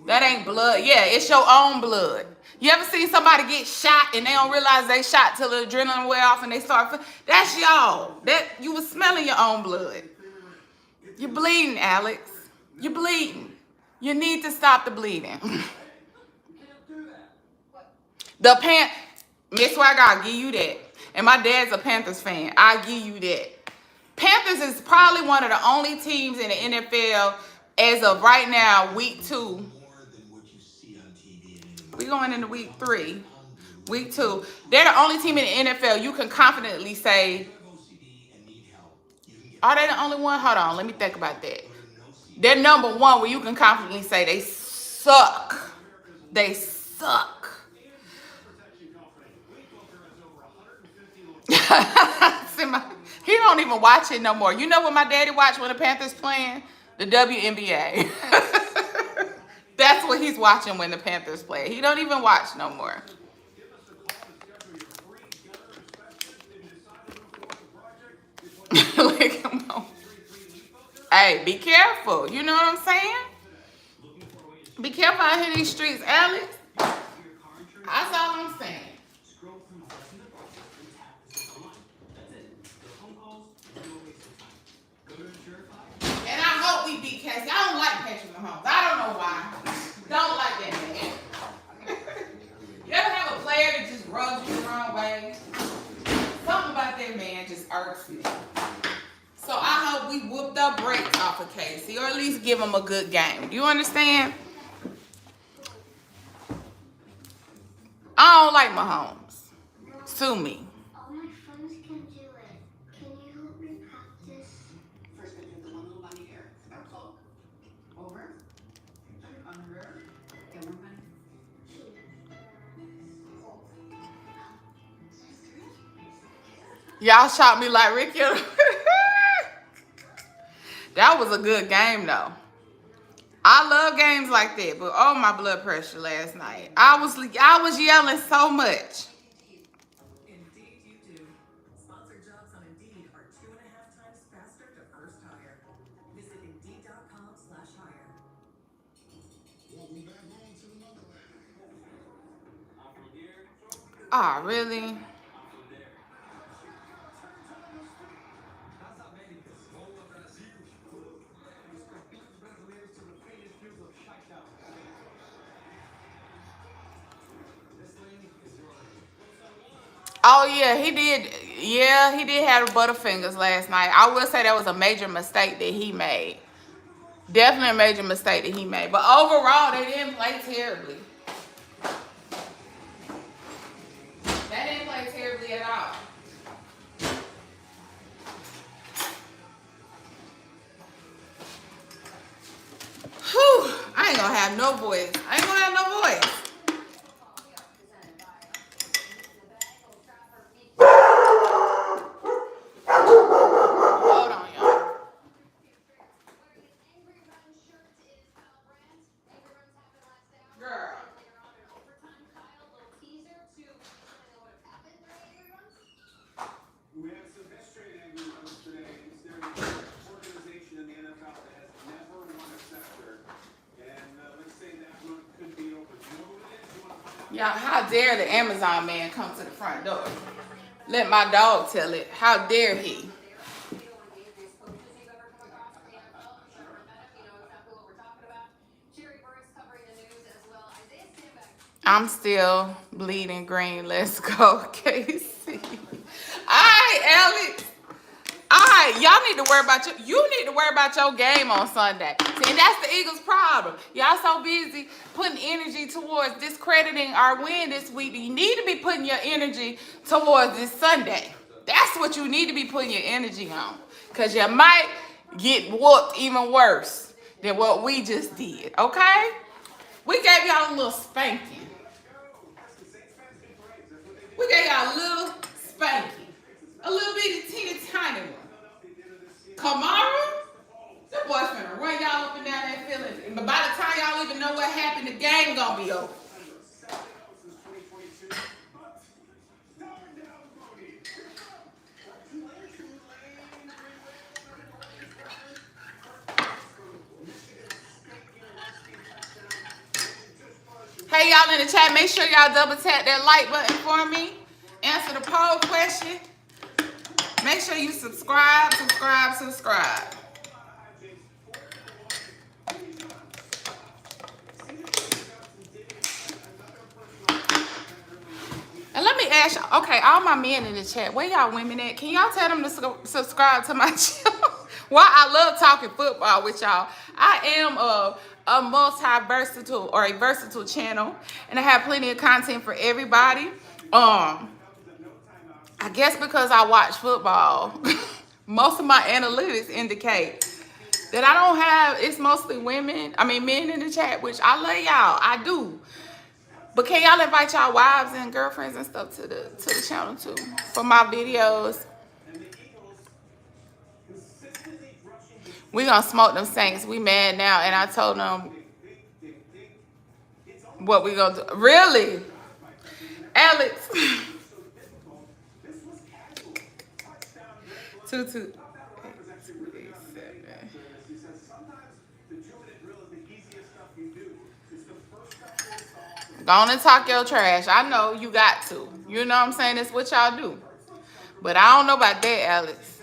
That ain't blood. Yeah, it's your own blood. You ever seen somebody get shot and they don't realize they shot till the adrenaline wear off and they start... That's y'all. You was smelling your own blood. You're bleeding, Alex. You're bleeding. You need to stop the bleeding. Miss Swagger, I'll give you that. And my dad's a Panthers fan. I'll give you that. Panthers is probably one of the only teams in the NFL as of right now, week 2. We're going into week 3. Week 2. They're the only team in the NFL you can confidently say. Are they the only one? Hold on. Let me think about that. They're number 1 where you can confidently say they suck. They suck. He don't even watch it no more. You know what my daddy watch when the Panthers playing? The WNBA. That's what he's watching when the Panthers play. He don't even watch no more. Like, come on. Hey, be careful. You know what I'm saying? Be careful out here in these streets, Alex. That's all I'm saying. And I hope we beat Cassie. I don't like Patrick Mahomes. I don't know why. Don't like that man. You ever have a player that just rubs you the wrong way? Something about that man just irks me. So I hope we whooped the brakes off of Casey, or at least give him a good game. Do you understand? I don't like Mahomes. Sue me. All my friends can do it. Can you help me practice? First, I do the one little bunny here. Now cloak. Over. Under. Get more bunny. Y'all shot me like Ricky. That was a good game, though. I love games like that, but oh, my blood pressure last night. I was yelling so much. Indeed you do. Sponsored jobs on Indeed are 2.5 times faster to first hire. Visit Indeed.com/hire. Oh, really? Oh yeah, he did. Yeah, he did have the Butterfingers last night. I will say that was a major mistake that he made. Definitely a major mistake that he made. But overall, they didn't play terribly. They didn't play terribly at all. Whew, I ain't gonna have no voice. I ain't gonna have no voice. Hold on, y'all. Girl. We have some history in angry runs today. Is there an organization in the NFL that has never won a sector? And let's say that run could be over. Do you know who it is? You want to find out? Y'all, how dare the Amazon man come to the front door? Let my dog tell it. How dare he? I'm still bleeding green. Let's go, Casey. All right, Alex. All right, y'all need to worry about you need to worry about your game on Sunday. See, and that's the Eagles' problem. Y'all so busy putting energy towards discrediting our win this week. You need to be putting your energy towards this Sunday. That's what you need to be putting your energy on. Because you might get whooped even worse than what we just did, okay? We gave y'all a little spanking. We gave y'all a little spanking. A little bitty teeny tiny one. Kamara? That boy's finna run y'all up and down that field. But by the time y'all even know what happened, the game gonna be over. Hey, y'all in the chat, make sure y'all double tap that like button for me. Answer the poll question. Make sure you subscribe. And let me ask y'all, okay, all my men in the chat, where y'all women at? Can y'all tell them to subscribe to my channel? Well, I love talking football with y'all. I am a multi-versatile or a versatile channel, and I have plenty of content for everybody. I guess because I watch football, most of my analytics indicate that I don't have, it's mostly men in the chat, which I love y'all, I do. But can y'all invite y'all wives and girlfriends and stuff to the channel too for my videos? We gonna smoke them Saints. We mad now, and I told them what we gonna do. Really, Alex? 2-2. Go on and talk your trash. I know you got to. You know what I'm saying? It's what y'all do. But I don't know about that, Alex.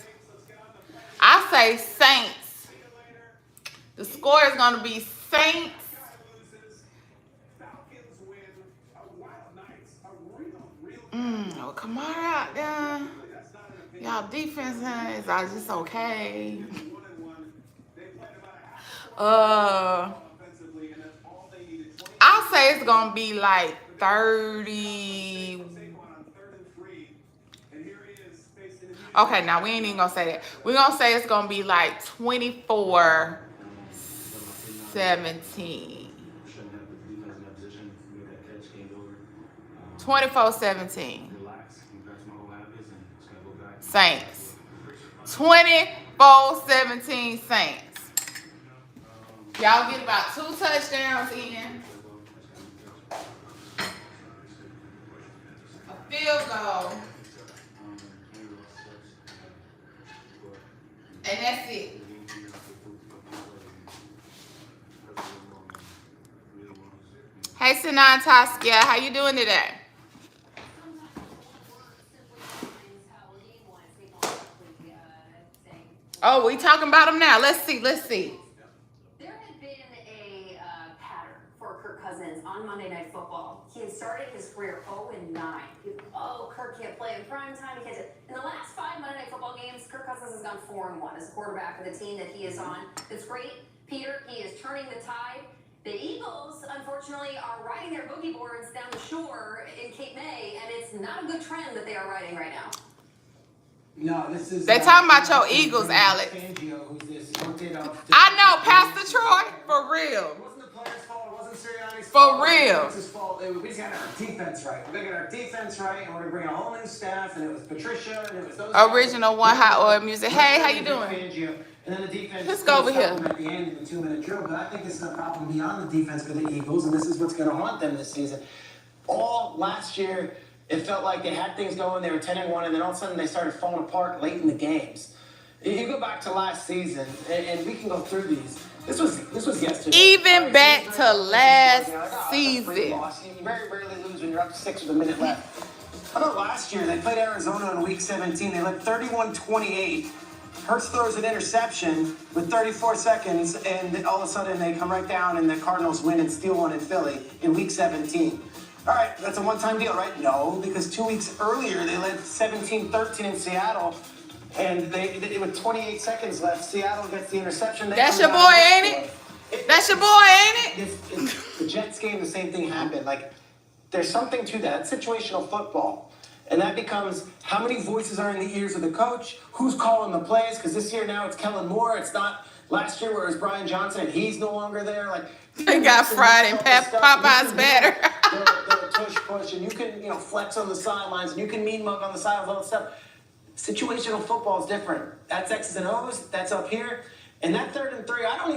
I say Saints. The score is going to be Saints. Oh, Kamara out there. Y'all defense is just okay. I'll say it's gonna be like 30. Okay, now we ain't even gonna say that. We're gonna say it's gonna be like 24-17. 24-17. Saints. 24-17 Saints. Y'all get about 2 touchdowns in. A field goal. And that's it. Hey, Sinan Taskia, how you doing today? Oh, we talking about him now. Let's see. Let's see. There had been a pattern for Kirk Cousins on Monday Night Football. He had started his career 0-9. Oh, Kirk can't play in prime time. He can't. In the last 5 Monday Night Football games, Kirk Cousins has gone 4-1 as a quarterback of the team that he is on. It's great. Peter, he is turning the tide. The Eagles, unfortunately, are riding their boogie boards down the shore in Cape May, and it's not a good trend that they are riding right now. No, this is. They talking about your Eagles, Alex. I know, Pastor Troy, for real. It wasn't the players' fault. It wasn't Sirianni's For fault. real. It was his fault. We just got our defense right. We're gonna get our defense right, and we're gonna bring a whole new staff. And it was Patricia, and it was those. Original One Hot Oil Music. Hey, how you doing? And then the defense. Let's go over here. At the end of the 2-minute drill, but I think this is a problem beyond the defense for the Eagles, and this is what's going to haunt them this season. All last year, it felt like they had things going. They were 10-1, and then all of a sudden they started falling apart late in the games. You go back to last season, and we can go through these. This was yesterday. Even back to last season. You very rarely lose when you're up 6 with a minute left. I know last year they played Arizona in Week 17. They led 31-28. Hurts throws an interception with 34 seconds, and all of a sudden they come right down, and the Cardinals win and steal one in Philly in Week 17. All right, that's a one-time deal, right? No, because 2 weeks earlier they led 17-13 in Seattle, and they with 28 seconds left, Seattle gets the interception. That's your boy, ain't it? That's your boy, ain't it? The Jets game, the same thing happened. Like, there's something to that. It's situational football. And that becomes how many voices are in the ears of the coach, who's calling the plays, because this year now it's Kellen Moore. It's not last year where it was Brian Johnson and he's no longer there. Like, they got fried in Popeye's batter. They'll push, and you can flex on the sidelines, and you can mean mug on the sidelines, all that stuff. Situational football is different. That's X's and O's. That's up here, and that 3rd and 3. I don't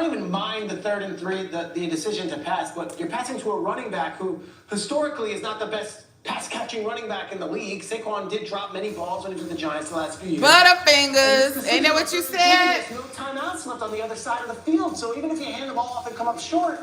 even mind the 3rd and 3, the decision to pass, but you're passing to a running back who historically is not the best pass-catching running back in the league. Saquon did drop many balls when he was with the Giants the last few years. Butterfingers. Ain't that what you said? There's no timeouts left on the other side of the field, so even if you hand the ball off and come up short,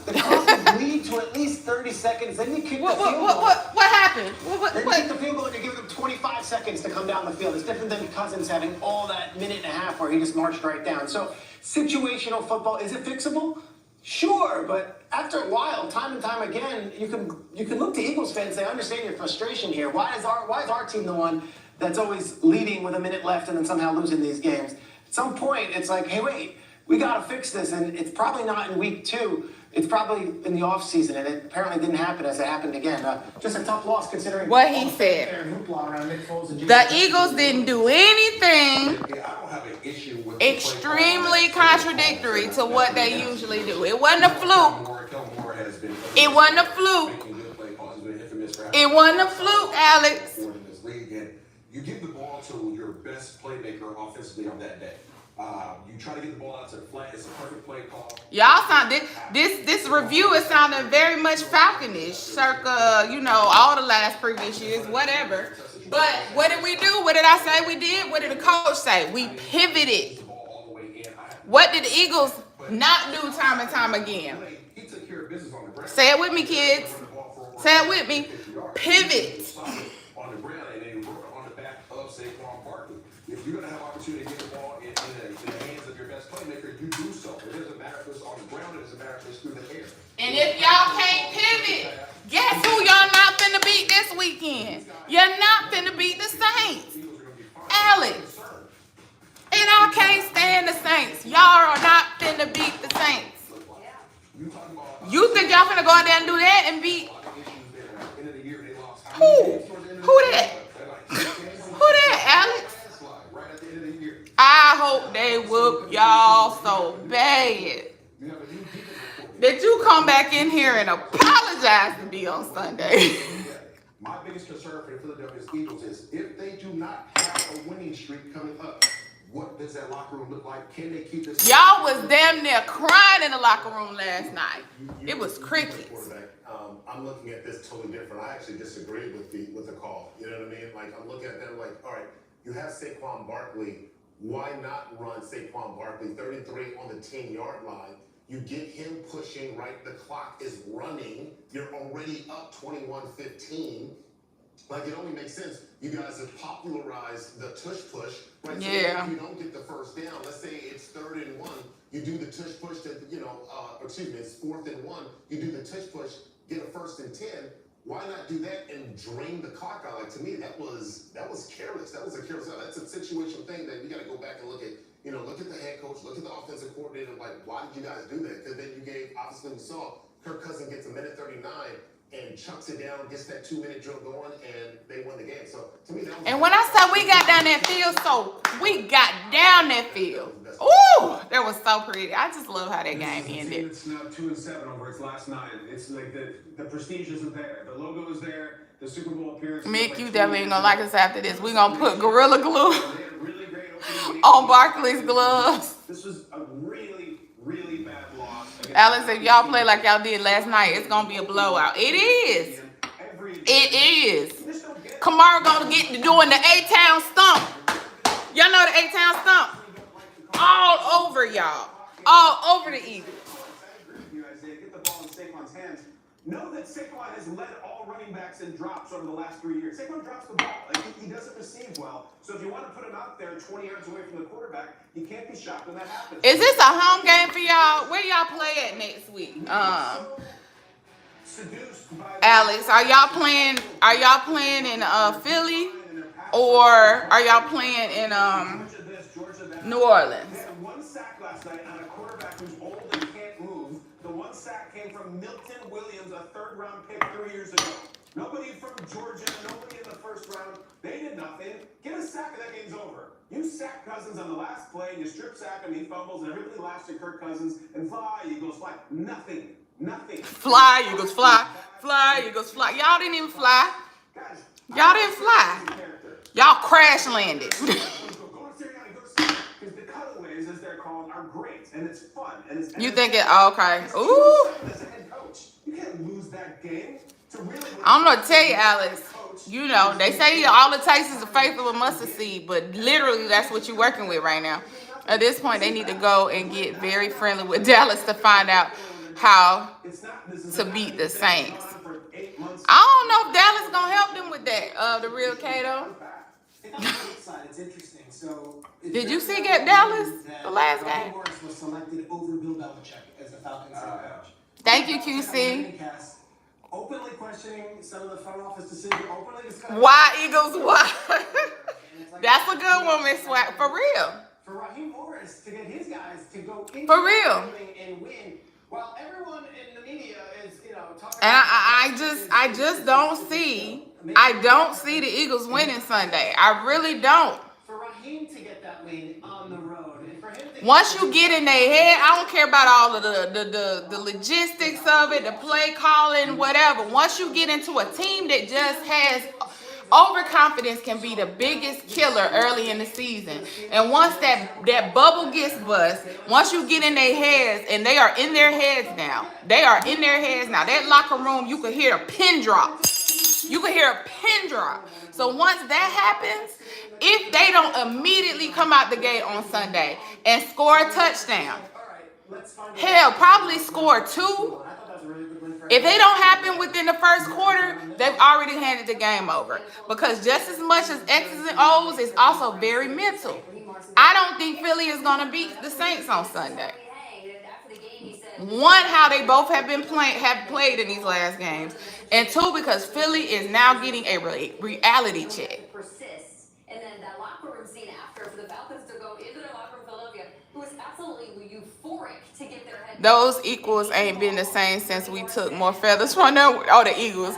the clock will bleed to at least 30 seconds. Then you kick the field goal. What happened? Then you kick the field goal and you give them 25 seconds to come down the field. It's different than Cousins having all that minute and a half where he just marched right down. So situational football, is it fixable? Sure, but after a while, time and time again, you can look to Eagles fans and say, I understand your frustration here. Why is our team the one that's always leading with a minute left and then somehow losing these games? At some point, it's like, hey, wait, we got to fix this, and it's probably not in week 2. It's probably in the offseason, and it apparently didn't happen as it happened again. Just a tough loss considering what he said. The Eagles didn't do anything extremely contradictory to what they usually do. It wasn't a fluke. It wasn't a fluke. It wasn't a fluke, Alex. You give the ball to your best playmaker offensively on that day. You try to get the ball out to the flat. It's a perfect play call. Y'all sound this review is sounding very much Falconish, circa all the last previous years, whatever. But what did we do? What did I say we did? What did the coach say? We pivoted. What did the Eagles not do time and time again? Say it with me, kids. Say it with me. Pivot. On the ground and then on the back of Saquon Barkley. If you're going to have opportunity to get the ball in the hands of your best playmaker, you do so. It doesn't matter if it's on the ground, it doesn't matter if it's through the air. And if y'all can't pivot, guess who y'all not finna beat this weekend? You're not finna beat the Saints. Alex. And I can't stand the Saints. Y'all are not finna beat the Saints. You think y'all finna go out there and do that and beat? Who that? Who that, Alex? I hope they whoop y'all so bad that you come back in here and apologize to me on Sunday. My biggest concern for the Philadelphia Eagles is if they do not have a winning streak coming up, what does that locker room look like? Can they keep this? Y'all was damn near crying in the locker room last night. It was crickets. I'm looking at this totally different. I actually disagree with the call. You know what I mean? Like, I'm looking at them like, all right, you have Saquon Barkley. Why not run Saquon Barkley 33 on the 10-yard line? You get him pushing, right? The clock is running. You're already up 21-15. Like, it only makes sense. You guys have popularized the tush push, right? Yeah. So if you don't get the first down, let's say it's 3rd and 1, you do the tush push to, it's 4th and 1, you do the tush push, get a 1st and 10. Why not do that and drain the clock out? Like, to me, that was careless. That was a careless. That's a situational thing that we got to go back and look at. Look at the head coach, look at the offensive coordinator. Like, why did you guys do that? Because then you gave, obviously, we saw Kirk Cousins gets a minute 39 and chunks it down, gets that 2-minute drill going, and they win the game. So to me, that was. And when I said we got down that field, we got down that field. Ooh, that was so pretty. I just love how that game ended. It's now 2-7 over its last 9. It's like the prestige isn't there. The logo is there. The Super Bowl appearance. Mick, you definitely ain't gonna like us after this. We gonna put Gorilla Glue on Barkley's gloves. This was a really, really bad loss. Alex, if y'all play like y'all did last night, it's gonna be a blowout. It is. It is. Kamara gonna get to doing the A-Town stomp. Y'all know the A-Town stomp? All over y'all. All over the Eagles. Get the ball in Saquon's hands. Know that Saquon has led all running backs in drops over the last 3 years. Saquon drops the ball. Like, he doesn't receive well. So if you want to put him out there 20 yards away from the quarterback, you can't be shocked when that happens. Is this a home game for y'all? Where y'all play at next week? Alex, are y'all playing in Philly, or are y'all playing in New Orleans? They had 1 sack last night on a quarterback who's old and can't move. The 1 sack came from Milton Williams, a 3rd-round pick 3 years ago. Nobody from Georgia, nobody in the 1st round. They did nothing. Get a sack and that game's over. You sack Cousins on the last play, and you strip sack him, he fumbles, and everybody laughs at Kirk Cousins, and fly, Eagles fly. Nothing. Fly, Eagles fly. Fly, Eagles fly. Y'all didn't even fly. Y'all didn't fly. Y'all crash landed. Because the cutaways, as they're called, are great, and it's fun. And it's You think it? Okay. Ooh. as a head coach, you can't lose that game. I'm gonna tell you, Alex. You know, they say all it takes is a faith of a mustard seed, but literally that's what you're working with right now. At this point, they need to go and get very friendly with Dallas to find out how to beat the Saints. I don't know if Dallas gonna help them with that. The real Cato. It's interesting. So, did you see Dallas the last game? Was selected over Bill Belichick as the Falcons head coach. Thank you, QC. Openly questioning some of the front office decisions. Openly discussing Why Eagles? Why? That's a good one, Miss Swag. For real. For Raheem Morris to get his guys to go into For real. And win, while everyone in the media is, talking. And I just don't see. I don't see the Eagles winning Sunday. I really don't. For Raheem to get that win on the road, and for him to Once you get in their head, I don't care about all of the logistics of it, the play calling, whatever. Once you get into a team that just has overconfidence, can be the biggest killer early in the season. And once that bubble gets bust, once you get in their heads, and they are in their heads now. They are in their heads now. That locker room, you could hear a pin drop. You can hear a pin drop. So once that happens, if they don't immediately come out the gate on Sunday and score a touchdown, hell, probably score 2. If they don't happen within the first quarter, they've already handed the game over. Because just as much as X's and O's, it's also very mental. I don't think Philly is going to beat the Saints on Sunday. One, how they both have played in these last games, and 2, because Philly is now getting a reality check. And then that locker room scene after, for the Falcons to go into their locker room, Philadelphia, who was absolutely euphoric to get their head. Those Eagles ain't been the same since we took more feathers from them. Oh, the Eagles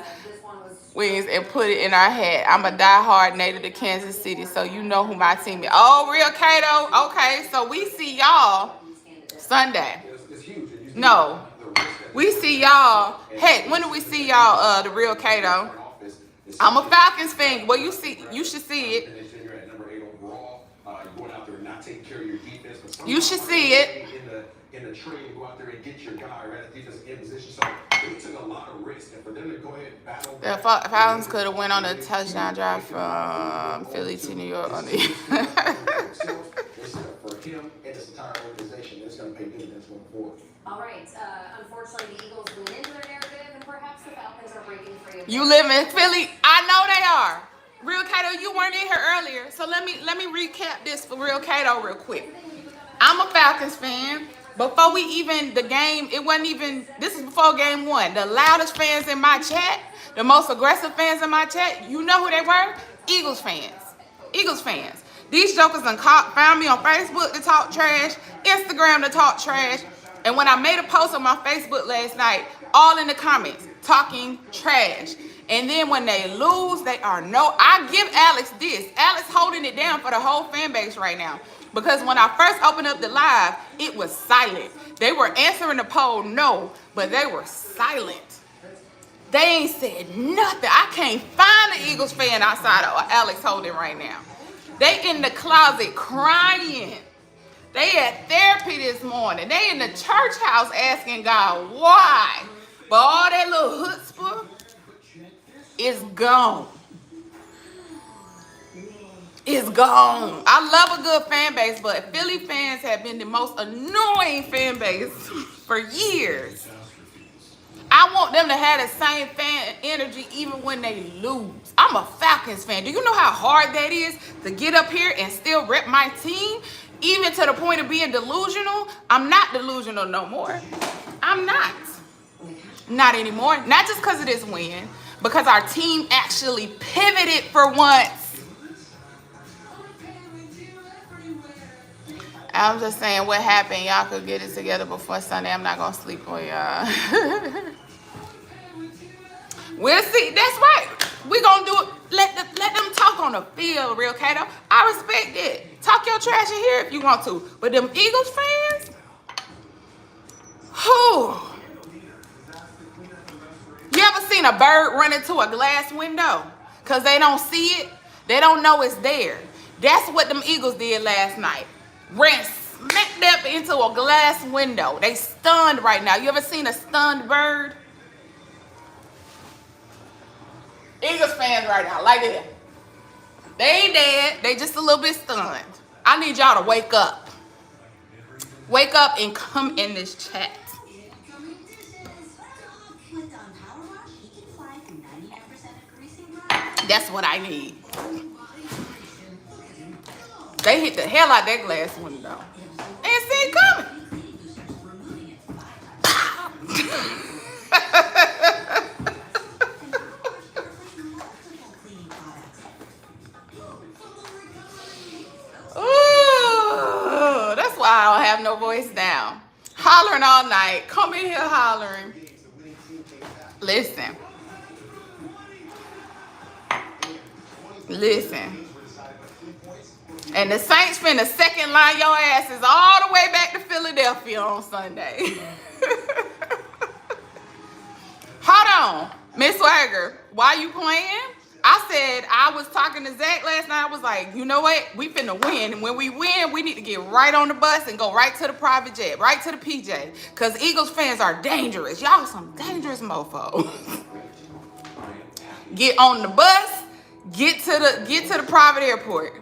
wings and put it in our hat. I'm a diehard native to Kansas City, so you know who my team is. Oh, real Cato. Okay, so we see y'all Sunday. No, we see y'all. Hey, when do we see y'all? The real Cato. I'm a Falcons fan. Well, you should see it. You should see it. In the trade, go out there and get your guy right at defense in position. So they took a lot of risk, and for them to go ahead and battle. The Falcons could have went on a touchdown drive from Philly to New York. On the for him and his entire organization, it's going to pay dividends going forward. All right. Unfortunately, the Eagles lean into their narrative, and perhaps the Falcons are breaking free of. You live in Philly. I know know they are. Real Kato, you weren't in here earlier, so let me recap this for Real Kato real quick. I'm a Falcons fan. Before we even, the game, it wasn't even, this is before game one. The loudest fans in my chat, the most aggressive fans in my chat, you know who they were? Eagles fans. Eagles fans. These jokers done found me on Facebook to talk trash, Instagram to talk trash, and when I made a post on my Facebook last night, all in the comments, talking trash. And then when they lose, they are no, I give Alex this. Alex holding it down for the whole fan base right now. Because when I first opened up the live, it was silent. They were answering the poll no, but they were silent. They ain't said nothing. I can't find the Eagles fan outside of Alex Holden right now. They in the closet crying. They had therapy this morning. They in the church house asking God why. But all that little chutzpah is gone. It's gone. I love a good fan base, but Philly fans have been the most annoying fan base for years. I want them to have the same fan energy even when they lose. I'm a Falcons fan. Do you know how hard that is to get up here and still rep my team? Even to the point of being delusional? I'm not delusional no more. I'm not. Not anymore. Not just because of this win, because our team actually pivoted for once. I'm just saying what happened. Y'all could get it together before Sunday. I'm not going to sleep on y'all. We'll see. That's right. We're going to do it. Let them talk on the field, Real Kato. I respect it. Talk your trash in here if you want to. But them Eagles fans, whew. You ever seen a bird run into a glass window? Because they don't see it. They don't know it's there. That's what them Eagles did last night. Ran smacked up into a glass window. They stunned right now. You ever seen a stunned bird? Eagles fans right now, like that. They ain't dead. They just a little bit stunned. I need y'all to wake up. Wake up and come in this chat. That's what I need. They hit the hell out that glass window. And see it coming. Ooh, that's why I don't have no voice down. Hollering all night. Come in here hollering. Listen. Listen. And the Saints finna second line your asses all the way back to Philadelphia on Sunday. Hold on, Miss Swagger, why you playing? I said, I was talking to Zach last night. I was like, you know what? We finna win. And when we win, we need to get right on the bus and go right to the private jet, right to the PJ. Because Eagles fans are dangerous. Y'all some dangerous mofos. Get on the bus, get to the private airport.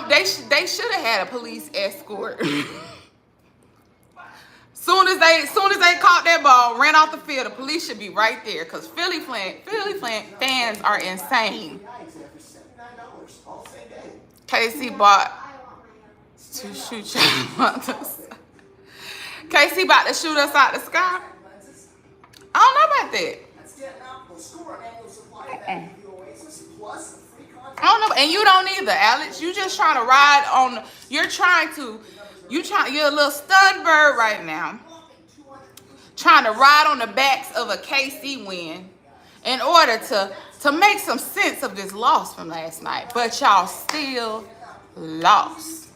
They should have had a police escort. Soon as they caught that ball, ran off the field, the police should be right there because Philly fans are insane. KC bought to shoot y'all. KC about to shoot us out the sky. I don't know about that. I don't know, and you don't either, Alex. You just trying to ride on. You're a little stunned bird right now, trying to ride on the backs of a KC win in order to make some sense of this loss from last night. But y'all still lost.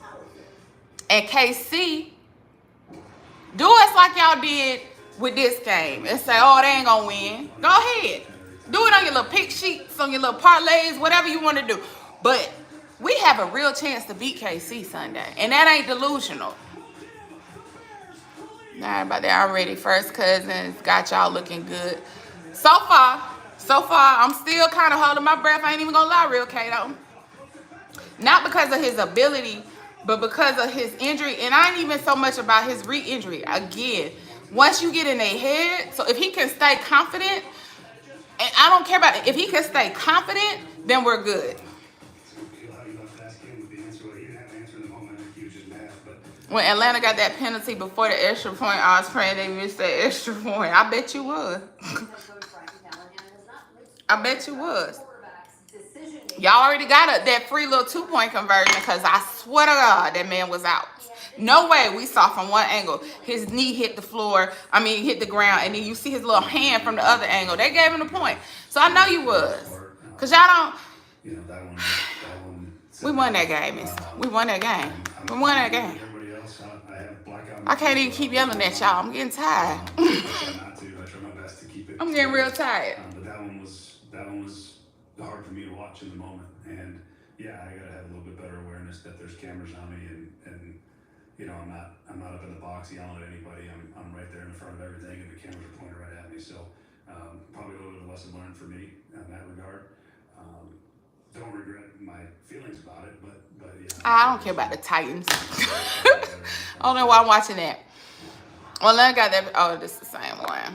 And KC, do us like y'all did with this game and say, oh, they ain't gonna win. Go ahead. Do it on your little pick sheets, on your little parlays, whatever you want to do. But we have a real chance to beat KC Sunday. And that ain't delusional. Not about that already. First Cousins got y'all looking good. So far, I'm still kind of holding my breath. I ain't even going to lie, Real Kato. Not because of his ability, but because of his injury. And I ain't even so much about his re-injury. Again, once you get in their head, so if he can stay confident, and I don't care about it. If he can stay confident, then we're good. When Atlanta got that penalty before the extra point, I was praying they missed that extra point. I bet you would. I bet you was. Y'all already got that free little 2-point conversion because I swear to God that man was out. No way. We saw from one angle his knee hit the floor. I mean, hit the ground, and then you see his little hand from the other angle. They gave him the point. So I know you was. Because y'all don't. We won that game, miss. We won that game. We won that game. I can't even keep yelling at y'all. I'm getting tired. I'm getting real tired. But that one was hard for me to watch in the moment. And yeah, I gotta have a little bit better awareness that there's cameras on me, and you know, I'm not up in the box yelling at anybody. I'm right there in front of everything, and the cameras are pointed right at me. So probably a little bit of a lesson learned for me in that regard. Don't regret my feelings about it, but yeah. I don't care about the Titans. I don't know why I'm watching that. Well, I got that. Oh, this is the same one.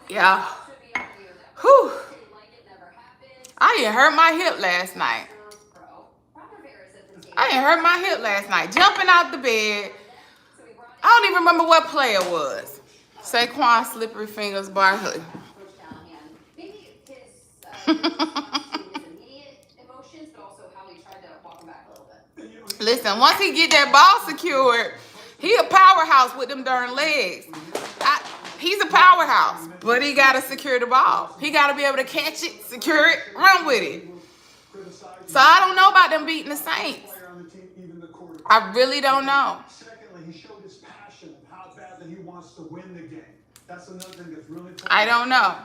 Yeah. Whew. I didn't hurt my hip last night. Jumping out the bed. I don't even remember what play it was. Saquon, Slippery Fingers, Barkley. Listen, once he get that ball secured, he a powerhouse with them darn legs. He's a powerhouse, but he got to secure the ball. He got to be able to catch it, secure it, run with it. So I don't know about them beating the Saints. I really don't know. Secondly, he showed his passion of how badly he wants to win the game. That's another thing that's really important. I don't know.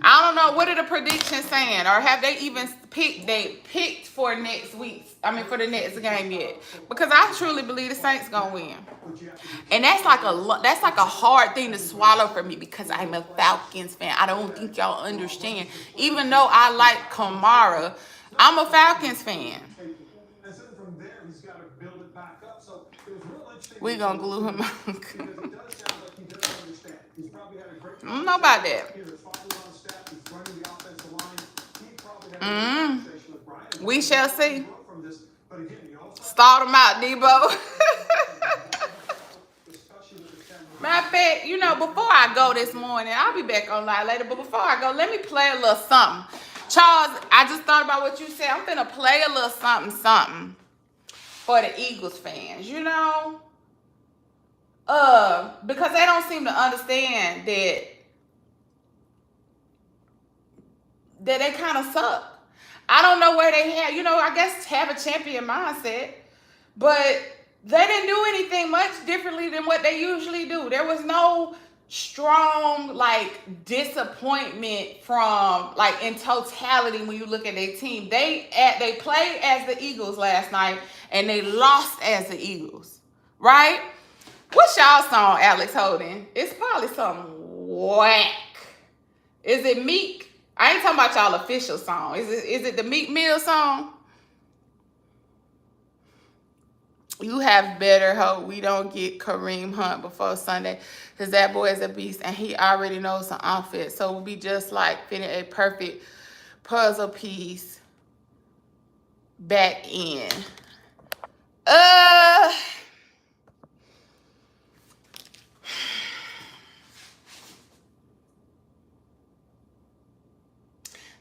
I don't know. What are the predictions saying? Or have they even picked for next week? I mean, for the next game yet? Because I truly believe the Saints gonna win. And that's like a hard thing to swallow for me because I'm a Falcons fan. I don't think y'all understand. Even though I like Kamara, I'm a Falcons fan. We're gonna glue him out. I don't know about that. We shall see. Start him out, Debo. Matter of fact, you know, before I go this morning, I'll be back online later, but before I go, let me play a little something. Charles, I just thought about what you said. I'm finna play a little something for the Eagles fans, you know? Because they don't seem to understand that they kind of suck. I don't know where they had, you know, I guess have a champion mindset, but they didn't do anything much differently than what they usually do. There was no strong, like, disappointment from, like, in totality when you look at their team. They played as the Eagles last night, and they lost as the Eagles, right? What's y'all song, Alex Holden? It's probably something whack. Is it Meek? I ain't talking about y'all official song. Is it the Meek Mill song? You have better hope we don't get Kareem Hunt before Sunday, because that boy is a beast and he already knows the outfit. So it will be just like fitting a perfect puzzle piece back in.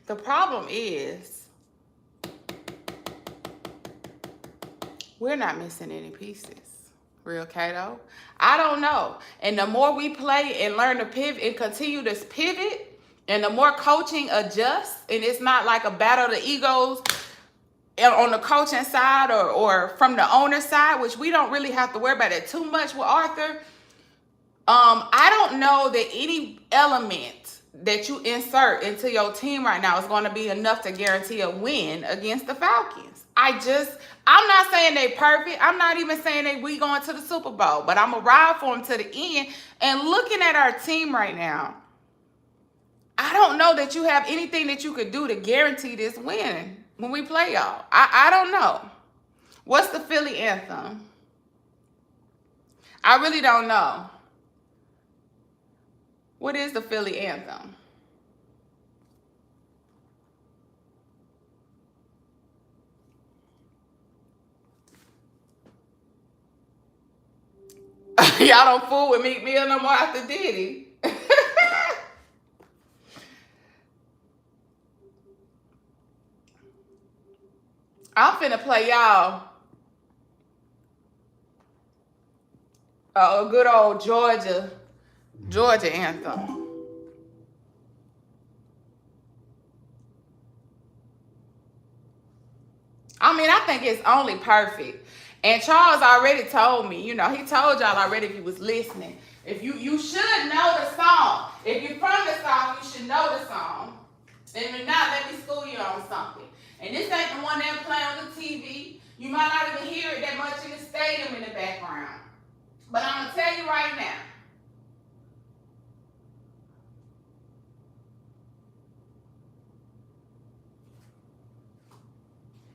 The problem is we're not missing any pieces. Real Kato. I don't know. And the more we play and learn to pivot and continue to pivot, and the more coaching adjusts, and it's not like a battle of the egos on the coaching side or from the owner side, which we don't really have to worry about it too much with Arthur. I don't know that any element that you insert into your team right now is going to be enough to guarantee a win against the Falcons. I'm not saying they perfect. I'm not even saying we going to the Super Bowl, but I'm going to ride for them to the end. And looking at our team right now, I don't know that you have anything that you could do to guarantee this win when we play y'all. I don't know. What's the Philly anthem? I really don't know. What is the Philly anthem? Y'all don't fool with Meek Mill no more after Diddy. I'm finna play y'all a good old Georgia anthem. I mean, I think it's only perfect. And Charles already told me, you know, he told y'all already if you was listening. If you should know the song. If you're from the South, you should know the song. And if not, let me school you on something. And this ain't the one that play on the TV. You might not even hear it that much in the stadium in the background. But I'm gonna tell you right now.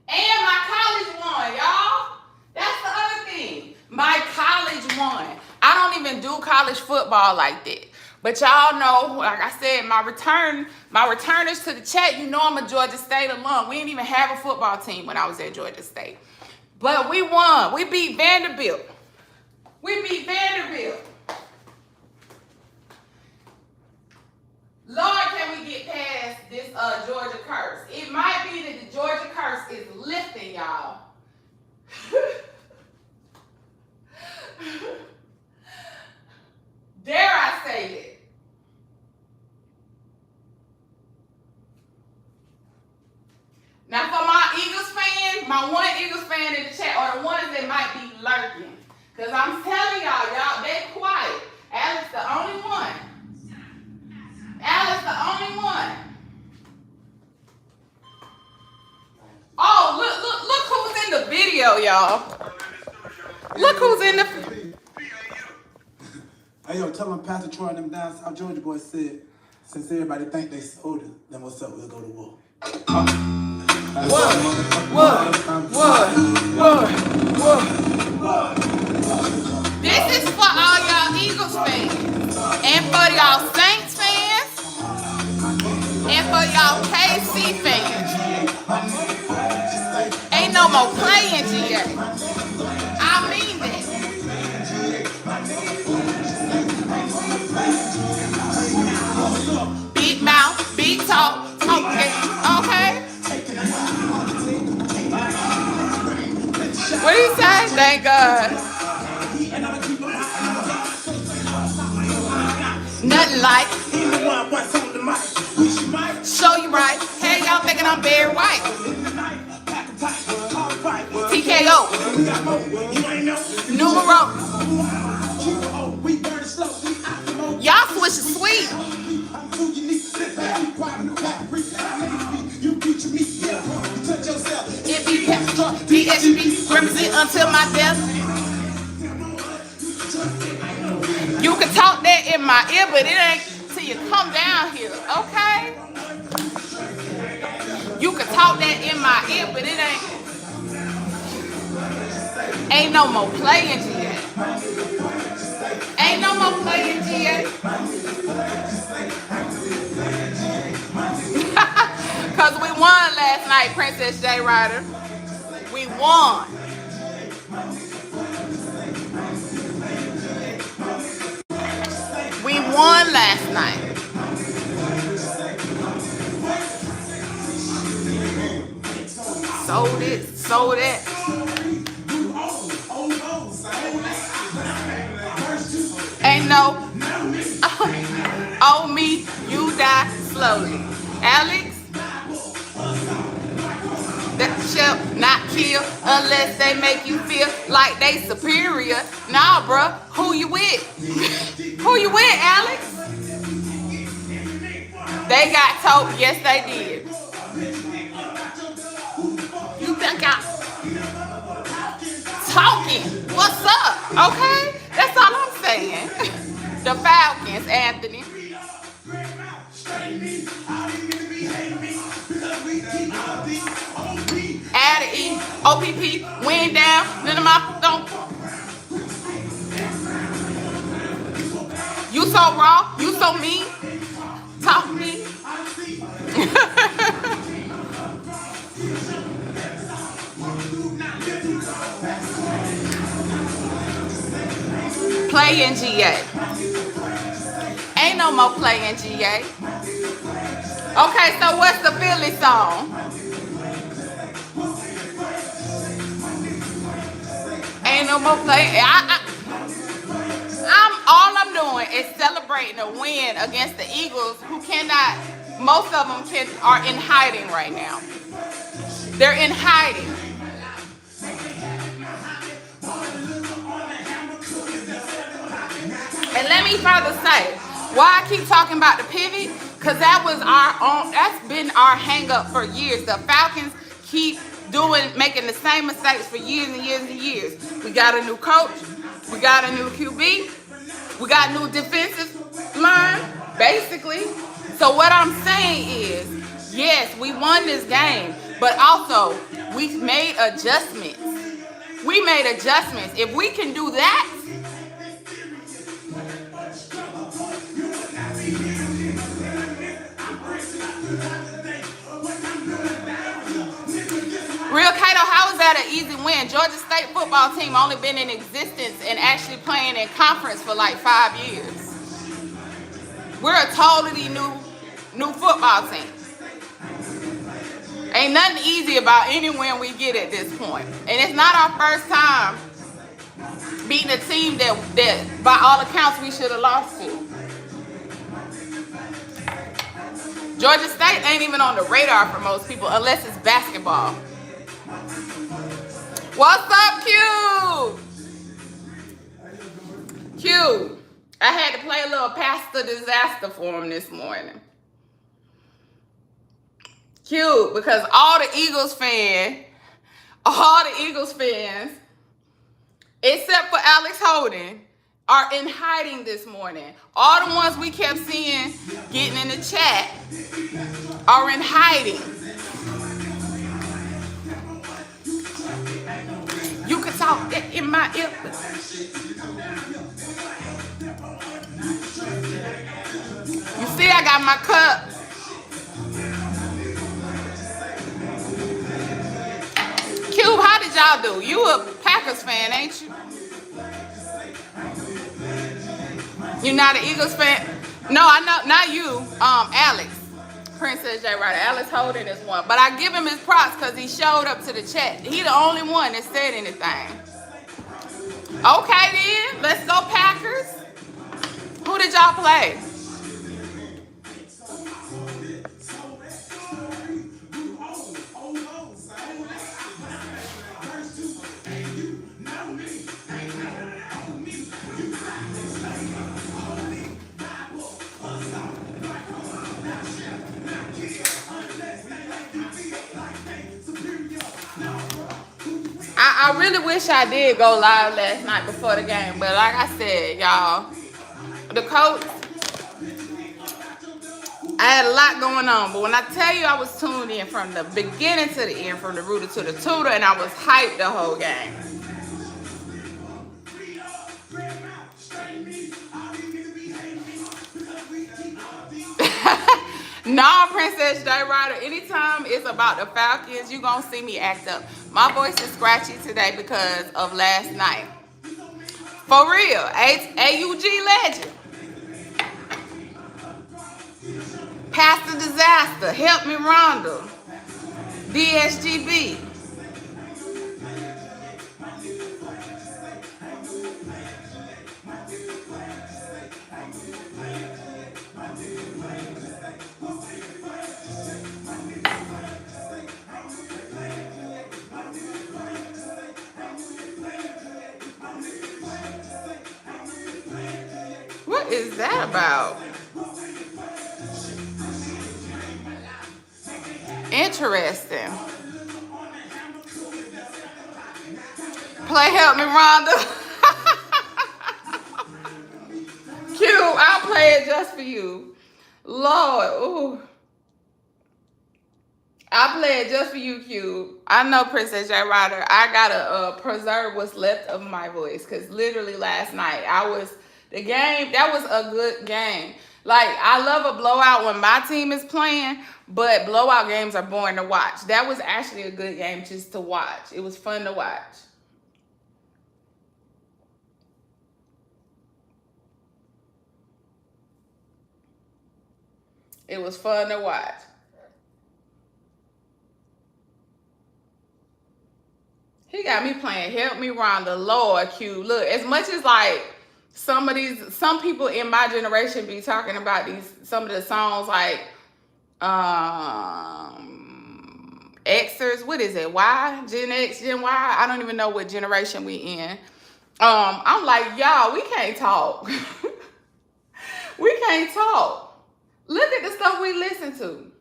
And my college won, y'all. That's the other thing. My college won. I don't even do college football like that. But y'all know, like I said, my returners to the chat, you know I'm a Georgia State alum. We didn't even have a football team when I was at Georgia State. But we won. We beat Vanderbilt. Lord, can we get past this Georgia curse? It might be that the Georgia curse is lifting, y'all. Dare I say it? Now for my Eagles fan, my one Eagles fan in the chat, or the ones that might be lurking. Because I'm telling y'all, they quiet. Alex the only one. Alex the only one. Oh, look who's in the video, y'all. Look who's in the... Hey, yo, tell them Pastor Troy and them down South Georgia boys said, since everybody think they sold it, then what's up, we'll go to war. What? This is for all y'all Eagles fans, and for y'all Saints fans, and for y'all KC fans. Ain't no more playing, GA. I mean that. Big mouth, big talk, okay? What do you say? Thank God. Nothing like. Show you right. Hey, y'all thinking I'm Barry White. TKO. Numero. Y'all switch is sweet. DSB, represent until my death. You can talk that in my ear, but it ain't till you come down here, okay? You can talk that in my ear, but it ain't no more playing, GA. Ain't no more playing, GA. Because we won last night, Princess J. Ryder. We won. We won last night. Sold it, sold it. Ain't no, oh me, you die slowly. Alex, that shall not kill unless they make you feel like they superior. Nah, bruh, who you with? Who you with, Alex? They got told, yes they did. You think I'm talking? What's up? Okay? That's all I'm saying. The Falcons, Anthony. Add an E, OPP, win down, none of my don't. You so raw, you so mean, talk me. Play play in GA. Ain't no more play in GA. Okay, so what's the Philly song? Ain't no more play. All I'm doing is celebrating a win against the Eagles, who cannot. Most of them are in hiding right now. They're in hiding. And let me further say, why I keep talking about the pivot, because that's been our hang up for years. The Falcons keep making the same mistakes for years and years and years. We got a new coach, we got a new QB, we got new defensive line, basically. So what I'm saying is, yes, we won this game, but also we made adjustments. We made adjustments. If we can do that, Real Kato, how is that an easy win? Georgia State football team only been in existence and actually playing in conference for like 5 years. We're a totally new football team. Ain't nothing easy about any win we get at this point. And it's not our first time beating a team that by all accounts we should have lost to. Georgia State ain't even on the radar for most people unless it's basketball. What's up, Q? Q, I had to play a little Pastor Disaster for him this morning. Q, because all the Eagles fans, except for Alex Holden, are in hiding this morning. All the ones we kept seeing getting in the chat are in hiding. You can talk in my ear. You see, I got my cup. Cube, how did y'all do? You a Packers fan, ain't you? You're not an Eagles fan? No, I know, not you. Alex. Princess J. Ryder. Alex Holden is one. But I give him his props because he showed up to the chat. He the only one that said anything. Okay then, let's go Packers. Who did y'all play? I really wish I did go live last night before the game, but like I said, y'all, the coach, I had a lot going on, but when I tell you I was tuned in from the beginning to the end, from the rooter to the tutor, and I was hyped the whole game. No, Princess J. Ryder, anytime it's about the Falcons, you're going to see me act up. My voice is scratchy today because of last night. For real, AUG legend. Pastor Disaster, Help Me Rhonda, DSGB. What is that about? Interesting. Play Help Me Rhonda. Cute, I'll play it just for you. Lord, ooh. I'll play it just for you, Q. I know, Princess J. Ryder. I gotta preserve what's left of my voice, because literally last night that was a good game. Like, I love a blowout when my team is playing, but blowout games are boring to watch. That was actually a good game just to watch. It was fun to watch. It was fun to watch. He got me playing Help Me Rhonda, Lord Q. Look, as much as like some people in my generation be talking about some of the songs like Xers, what is it? Y? Gen X, Gen Y? I don't even know what generation we in. I'm like, y'all, we can't talk. We can't talk. Look at the stuff we listen to.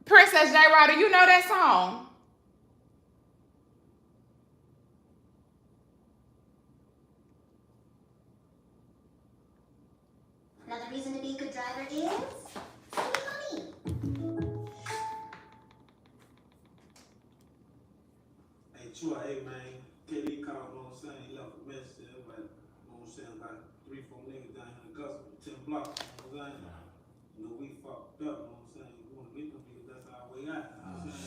Princess J. Ryder, you know that song? Another reason to be a good driver is money. Hey, true, hey, man. KD called, you know what I'm saying? He left a message to everybody, you know what I'm saying? About 3-4 niggas down here in Augusta, 10 blocks, you know what I'm saying? You know, we fucked up, you know what I'm saying? We want to get them niggas, that's our way out.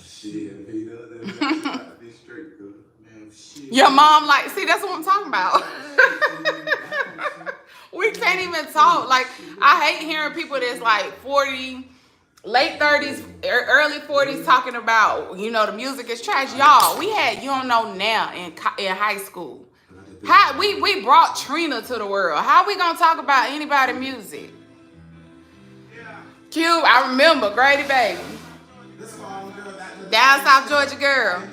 Shit, if he does that, gotta be straight, good. Man, shit. Your mom, like, see, that's what I'm talking about. We can't even talk. Like, I hate hearing people that's like 40, late 30s, early 40s talking about, you know, the music is trash. Y'all, we had You Don't Know Now in high school. How we brought Trina to the world. How we gonna talk about anybody's music? Q, I remember, Grady Baby. Down South Georgia girl.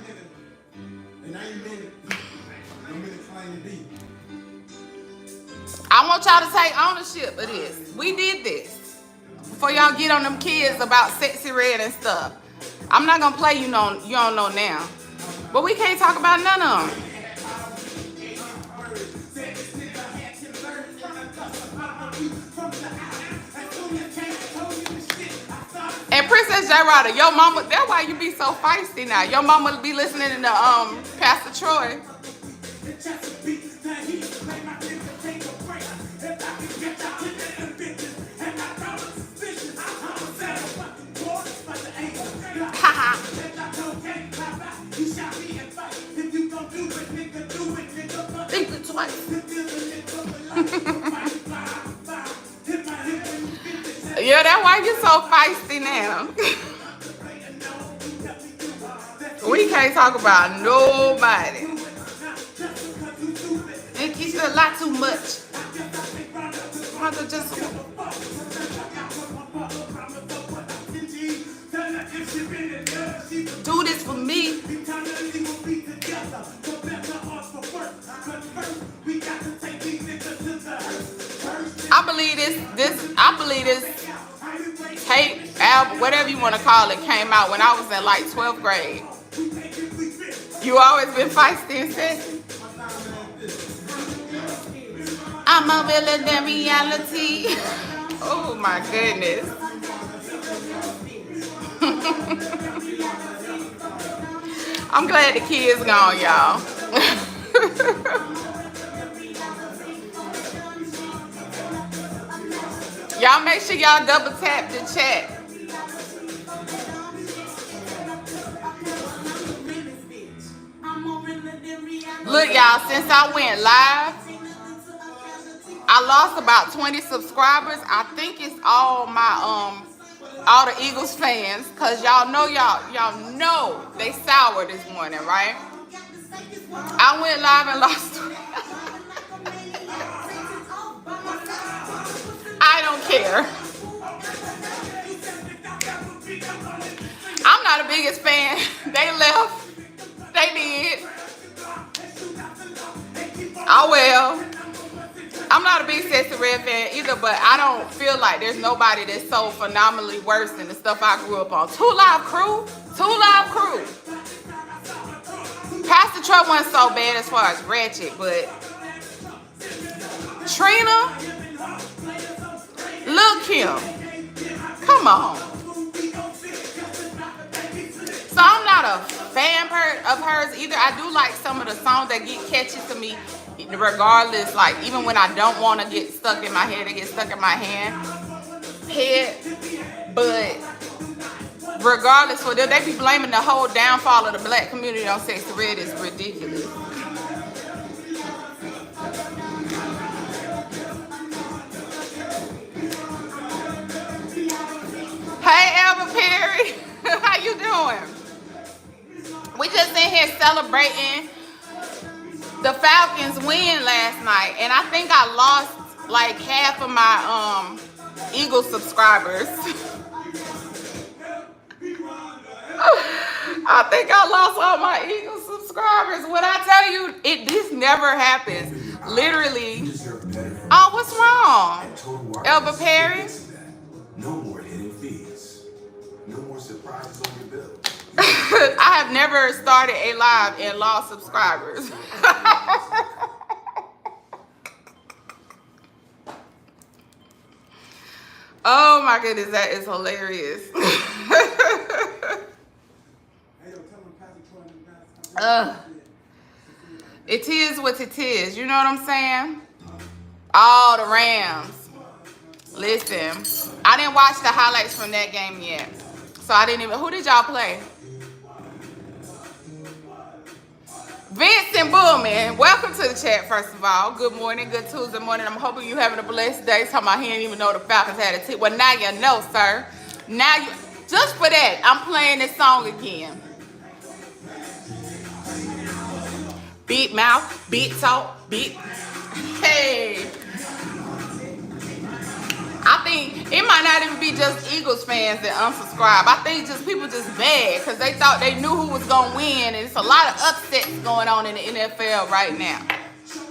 I want y'all to take ownership of this. We did this. Before y'all get on them kids about Sexy Red and stuff. I'm not gonna play You Don't Know Now. But we can't talk about none of them. And Princess J. Ryder, your mama, that's why you be so feisty now. Your mama be listening to Pastor Troy. Think it twice. Yeah, that's why you so feisty now. We can't talk about nobody. Think he's a lot too much. Mother just. Do this for me. I believe this tape, album, whatever you want to call it, came out when I was in like 12th grade. You always been feisty and sexy. I'm a villain than reality. Oh my goodness. I'm glad the kids gone, y'all. Y'all make sure y'all double tap the chat. Look, y'all, since I went live, I lost about 20 subscribers. I think it's all my all the Eagles fans, cause y'all know they sour this morning, right? I went live and lost. I don't care. I'm not the biggest fan. They left. They did. Oh well. I'm not a big Sexy Red fan either, but I don't feel like there's nobody that's so phenomenally worse than the stuff I grew up on. Two Live Crew. Pastor Troy wasn't so bad as far as Ratchet, but Trina, Lil Kim, come on. So I'm not a fan of hers either. I do like some of the songs that get catchy to me, regardless. Like even when I don't want to get stuck in my head, it gets stuck in my head. But regardless, for them, they be blaming the whole downfall of the black community on Sexy Red. Is ridiculous. celebrating the Falcons win last night, and I think I lost like half of my Eagles subscribers. I think I lost all my Eagles subscribers. When I tell you, this never happens. Literally. Oh, what's wrong? Elba Perry? No more hidden fees. No more surprises on your bill. I have never started a live and lost subscribers. Oh my goodness, that is hilarious. It is what it is. You know what I'm saying? All the Rams. Listen, I didn't watch the highlights from that game yet. So I didn't even. Who did y'all play? Vincent Bullman, welcome to the chat, first of all. Good morning, good Tuesday morning. I'm hoping you're having a blessed day. Talking about he didn't even know the Falcons had a team. Well, now you know, sir. Now you, just for that, I'm playing this song again. Beat mouth, beat talk, beat. Hey. I think it might not even be just Eagles fans that unsubscribe. I think just people just bad because they thought they knew who was going to win. And it's a lot of upsets going on in the NFL right now.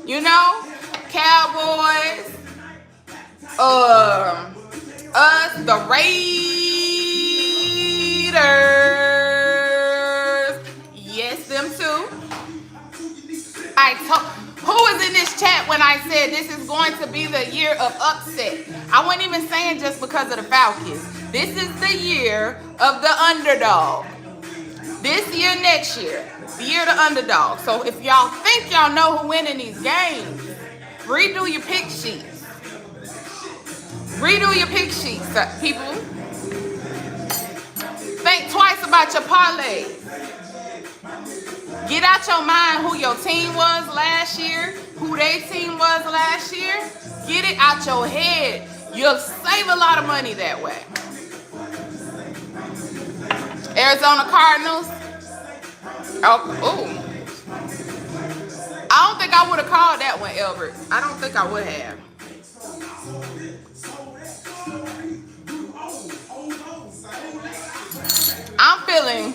You know? Cowboys. Us, the Raiders. Yes, them too. Who was in this chat when I said this is going to be the year of upset? I wasn't even saying just because of the Falcons. This is the year of the underdog. This year, next year, the year of the underdog. So if y'all think y'all know who winning these games, redo your pick sheets. Redo your pick sheets, people. Think twice about your parlay. Get out your mind who your team was last year, who their team was last year. Get it out your head. You'll save a lot of money that way. Arizona Cardinals. Oh, ooh. I don't think I would have called that one, Albert. I don't think I would have. I'm feeling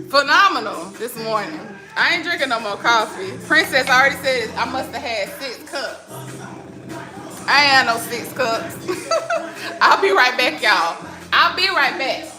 phenomenal this morning. I ain't drinking no more coffee. Princess already said I must have had 6 cups. I ain't had no 6 cups. I'll be right back, y'all. I'll be right back.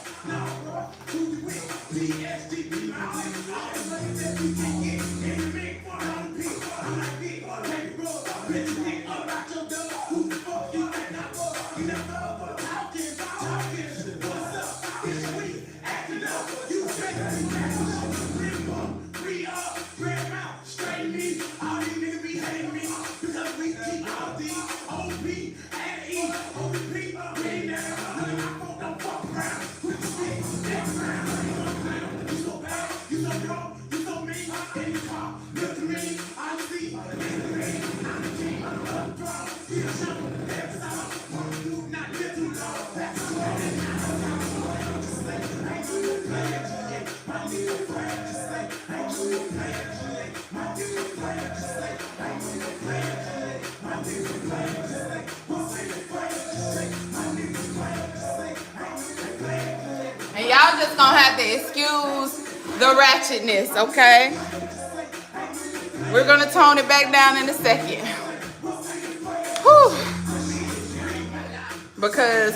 And y'all just gonna have to excuse the ratchetness, okay? We're gonna tone it back down in a second. Whew. Because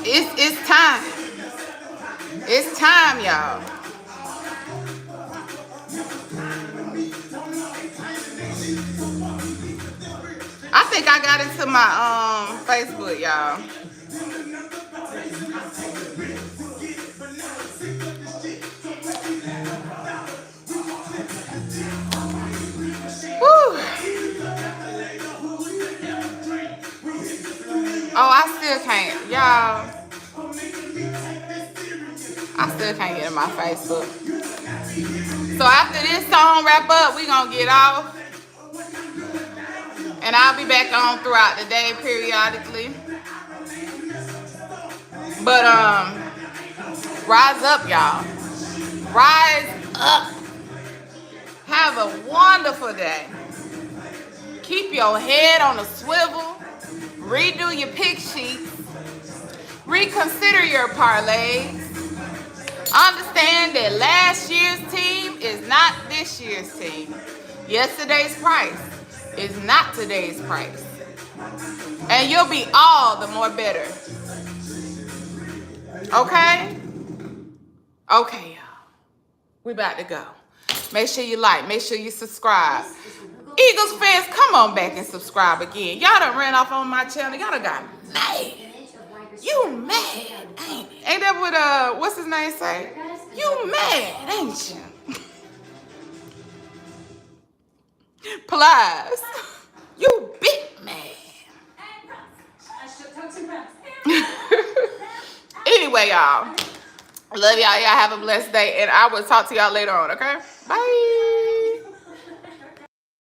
it's time. It's time, y'all. I think I got into my Facebook, y'all. Whew. Oh, I still can't, y'all. I still can't get in my Facebook. So after this song wrap up, we gonna get off. And I'll be back on throughout the day periodically. But rise up, y'all. Rise up. Have a wonderful day. Keep your head on a swivel. Redo your pick sheets. Reconsider your parlays. Understand that last year's team is not this year's team. Yesterday's price is not today's price. And you'll be all the more better. Okay? Okay, y'all. We about to go. Make sure you like. Make sure you subscribe. Eagles fans, come on back and subscribe again. Y'all done ran off on my channel. Y'all done got mad. You mad, ain't it? Ain't that what, what's his name say? You mad, ain't you? Plies. You big mad. Anyway, y'all. Love y'all. Y'all have a blessed day. And I will talk to y'all later on, okay? Bye.